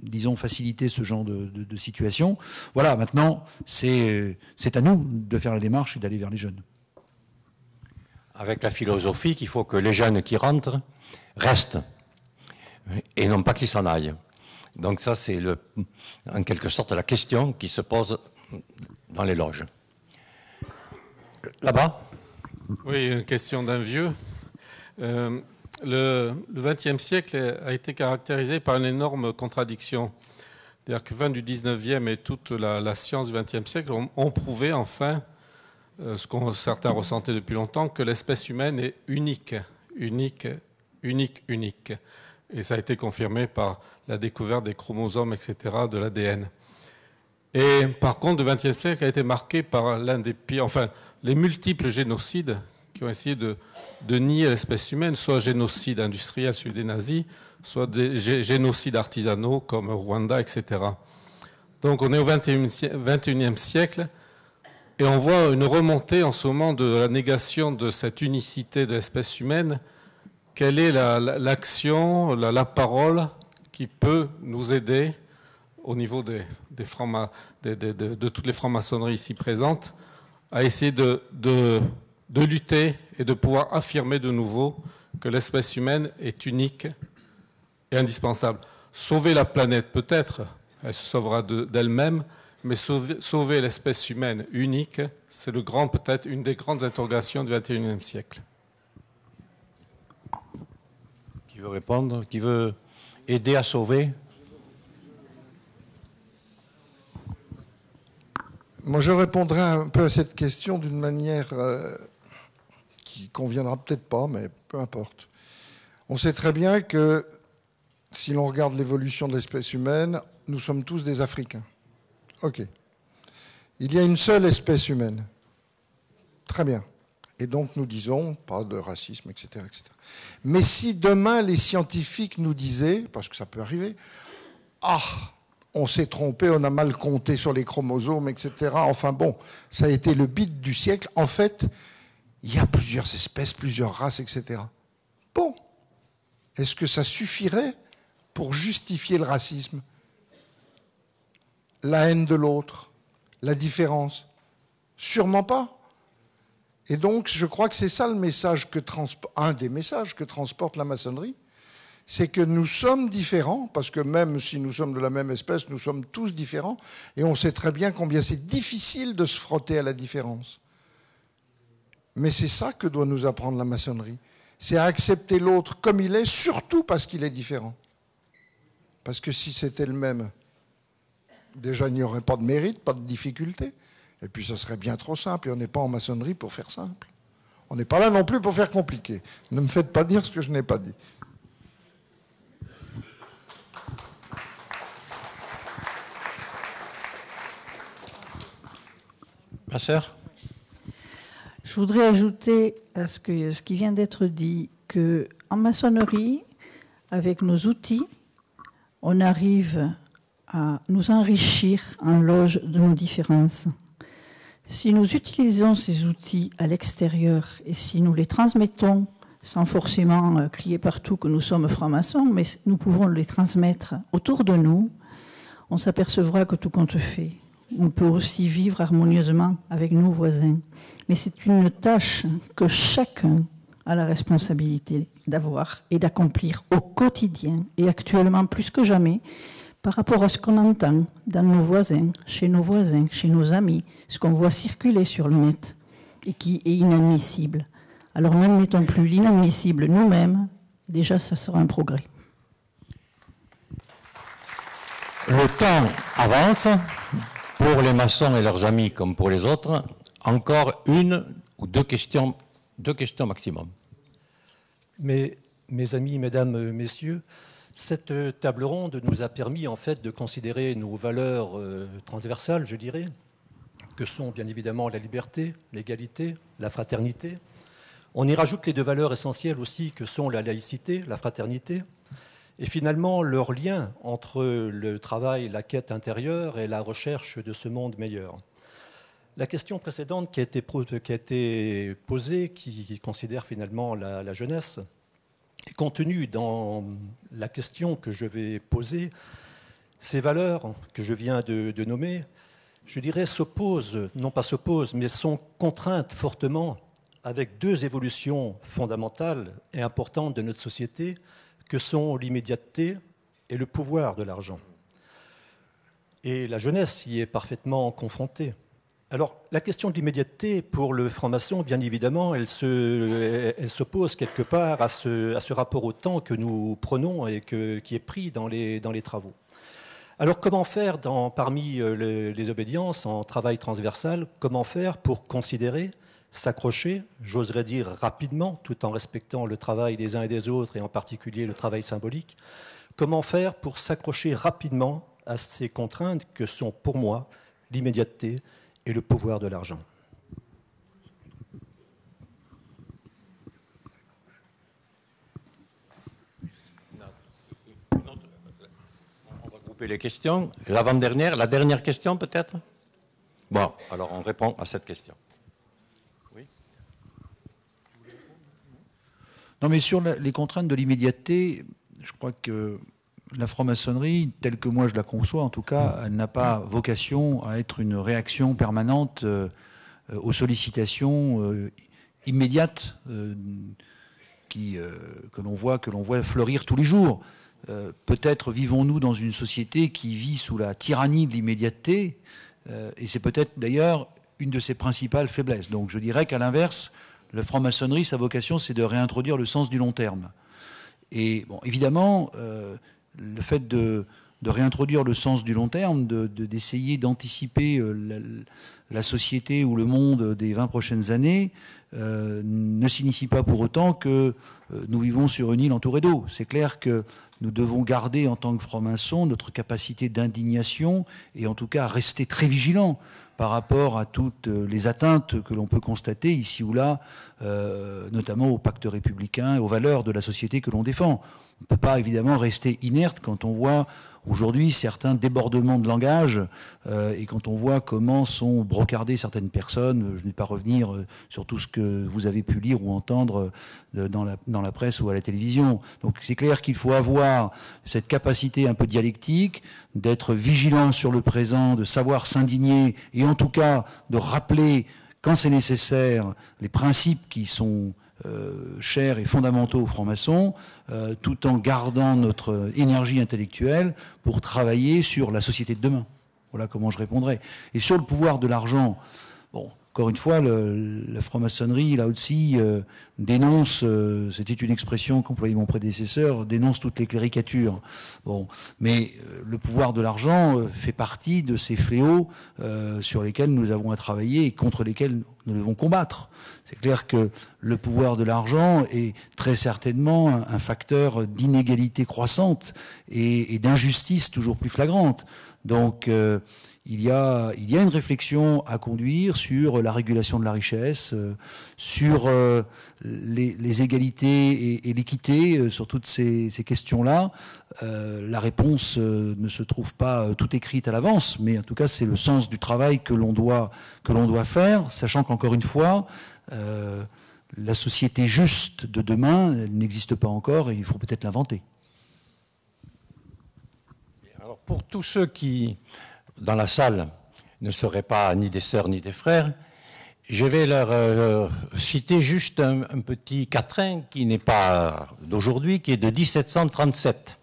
disons, faciliter ce genre de situation. Voilà, maintenant, c'est à nous de faire la démarche et d'aller vers les jeunes. Avec la philosophie qu'il faut que les jeunes qui rentrent restent et non pas qu'ils s'en aillent. Donc ça, c'est en quelque sorte la question qui se pose dans les loges. Là-bas ? Oui, une question d'un vieux. Le XXe siècle a été caractérisé par une énorme contradiction. C'est-à-dire que fin du XIXe et toute la science du XXe siècle ont prouvé enfin ce que certains ressentaient depuis longtemps, que l'espèce humaine est unique. Et ça a été confirmé par la découverte des chromosomes, etc., de l'ADN. Et par contre, le XXe siècle a été marqué par l'un des pires, les multiples génocides qui ont essayé de nier l'espèce humaine, soit génocide industriel, celui des nazis, soit des génocides artisanaux comme Rwanda, etc. Donc on est au XXIe siècle et on voit une remontée en ce moment de la négation de cette unicité de l'espèce humaine. Quelle est l'action, la parole qui peut nous aider au niveau de toutes les francs-maçonneries ici présentes à essayer de lutter et de pouvoir affirmer de nouveau que l'espèce humaine est unique et indispensable. Sauver la planète, peut-être, elle se sauvera d'elle-même, mais sauver l'espèce humaine unique, c'est peut-être une des grandes interrogations du XXIe siècle. Qui veut répondre ? Qui veut aider à sauver ? Moi, je répondrai un peu à cette question d'une manière qui conviendra peut-être pas, mais peu importe. On sait très bien que si l'on regarde l'évolution de l'espèce humaine, nous sommes tous des Africains. OK. Il y a une seule espèce humaine. Très bien. Et donc nous disons, pas de racisme, etc., etc. Mais si demain les scientifiques nous disaient, parce que ça peut arriver, ah, on s'est trompé, on a mal compté sur les chromosomes, etc. Enfin bon, ça a été le bide du siècle. En fait, il y a plusieurs espèces, plusieurs races, etc. Bon. Est-ce que ça suffirait pour justifier le racisme, la haine de l'autre, la différence? Sûrement pas. Et donc, je crois que c'est ça le message un des messages que transporte la maçonnerie, c'est que nous sommes différents, parce que même si nous sommes de la même espèce, nous sommes tous différents, et on sait très bien combien c'est difficile de se frotter à la différence. Mais c'est ça que doit nous apprendre la maçonnerie. C'est à accepter l'autre comme il est, surtout parce qu'il est différent. Parce que si c'était le même, déjà il n'y aurait pas de mérite, pas de difficulté. Et puis ça serait bien trop simple, et on n'est pas en maçonnerie pour faire simple. On n'est pas là non plus pour faire compliqué. Ne me faites pas dire ce que je n'ai pas dit. Ma sœur ? Je voudrais ajouter à ce qui vient d'être dit, qu'en maçonnerie, avec nos outils, on arrive à nous enrichir en loge de nos différences. Si nous utilisons ces outils à l'extérieur et si nous les transmettons sans forcément crier partout que nous sommes francs-maçons, mais nous pouvons les transmettre autour de nous, on s'apercevra que tout compte fait. On peut aussi vivre harmonieusement avec nos voisins. Mais c'est une tâche que chacun a la responsabilité d'avoir et d'accomplir au quotidien, et actuellement plus que jamais, par rapport à ce qu'on entend dans nos voisins, chez nos amis, ce qu'on voit circuler sur le net et qui est inadmissible. Alors n'admettons plus l'inadmissible nous-mêmes, déjà ça sera un progrès. Le temps avance, pour les maçons et leurs amis comme pour les autres. Encore une ou deux questions maximum. Mais, mes amis, mesdames, messieurs, cette table ronde nous a permis en fait de considérer nos valeurs transversales, je dirais, que sont bien évidemment la liberté, l'égalité, la fraternité. On y rajoute les deux valeurs essentielles aussi que sont la laïcité, la fraternité, et finalement leur lien entre le travail, la quête intérieure et la recherche de ce monde meilleur. La question précédente qui a été posée, qui considère finalement la jeunesse, est contenue dans la question que je vais poser. Ces valeurs que je viens de nommer, je dirais s'opposent, non pas s'opposent, mais sont contraintes fortement avec deux évolutions fondamentales et importantes de notre société, que sont l'immédiateté et le pouvoir de l'argent. Et la jeunesse y est parfaitement confrontée. Alors, la question de l'immédiateté, pour le franc-maçon, bien évidemment, elle s'oppose quelque part à ce rapport au temps que nous prenons et qui est pris dans les travaux. Alors, comment faire parmi les obédiences en travail transversal, comment faire pour considérer, s'accrocher, j'oserais dire rapidement, tout en respectant le travail des uns et des autres, et en particulier le travail symbolique, comment faire pour s'accrocher rapidement à ces contraintes que sont pour moi l'immédiateté et le pouvoir de l'argent. On va grouper les questions. L'avant-dernière, la dernière question peut-être ? Bon, alors on répond à cette question. Oui. Non, mais sur les contraintes de l'immédiateté, je crois que la franc-maçonnerie, telle que moi je la conçois en tout cas, elle n'a pas vocation à être une réaction permanente aux sollicitations immédiates que l'on voit fleurir tous les jours. Peut-être vivons-nous dans une société qui vit sous la tyrannie de l'immédiateté, et c'est peut-être d'ailleurs une de ses principales faiblesses. Donc je dirais qu'à l'inverse, la franc-maçonnerie, sa vocation, c'est de réintroduire le sens du long terme. Et bon, évidemment, le fait de de réintroduire le sens du long terme, d'essayer d'anticiper la société ou le monde des 20 prochaines années, ne signifie pas pour autant que nous vivons sur une île entourée d'eau. C'est clair que nous devons garder en tant que francs-maçons notre capacité d'indignation et en tout cas rester très vigilants par rapport à toutes les atteintes que l'on peut constater ici ou là, notamment au pacte républicain et aux valeurs de la société que l'on défend. On ne peut pas évidemment rester inerte quand on voit aujourd'hui certains débordements de langage et quand on voit comment sont brocardées certaines personnes. Je ne vais pas revenir sur tout ce que vous avez pu lire ou entendre dans la presse ou à la télévision. Donc c'est clair qu'il faut avoir cette capacité un peu dialectique, d'être vigilant sur le présent, de savoir s'indigner et en tout cas de rappeler quand c'est nécessaire les principes qui sont chers et fondamentaux aux francs-maçons, tout en gardant notre énergie intellectuelle pour travailler sur la société de demain. Voilà comment je répondrai. Et sur le pouvoir de l'argent, bon, encore une fois, la franc-maçonnerie, là aussi, dénonce, c'était une expression qu'employait mon prédécesseur, dénonce toutes les cléricatures. Bon, mais le pouvoir de l'argent fait partie de ces fléaux sur lesquels nous avons à travailler et contre lesquels nous devons combattre. C'est clair que le pouvoir de l'argent est très certainement un facteur d'inégalité croissante et d'injustice toujours plus flagrante. Donc, il y a une réflexion à conduire sur la régulation de la richesse, sur les égalités et l'équité, sur toutes ces questions-là. La réponse ne se trouve pas tout écrite à l'avance, mais en tout cas, c'est le sens du travail que l'on doit faire, sachant qu'encore une fois, la société juste de demain n'existe pas encore et il faut peut-être l'inventer. Alors pour tous ceux qui, dans la salle, ne seraient pas ni des sœurs ni des frères, je vais leur citer juste un petit quatrain qui n'est pas d'aujourd'hui, qui est de 1737.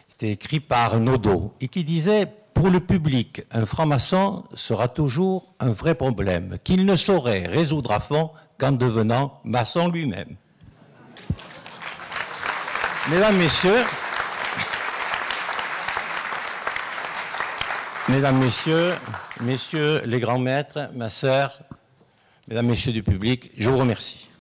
C'était écrit par Nodot et qui disait « Pour le public, un franc-maçon sera toujours un vrai problème qu'il ne saurait résoudre à fond qu'en devenant maçon lui-même. » Mesdames, messieurs, les grands maîtres, ma sœur, mesdames, messieurs du public, je vous remercie.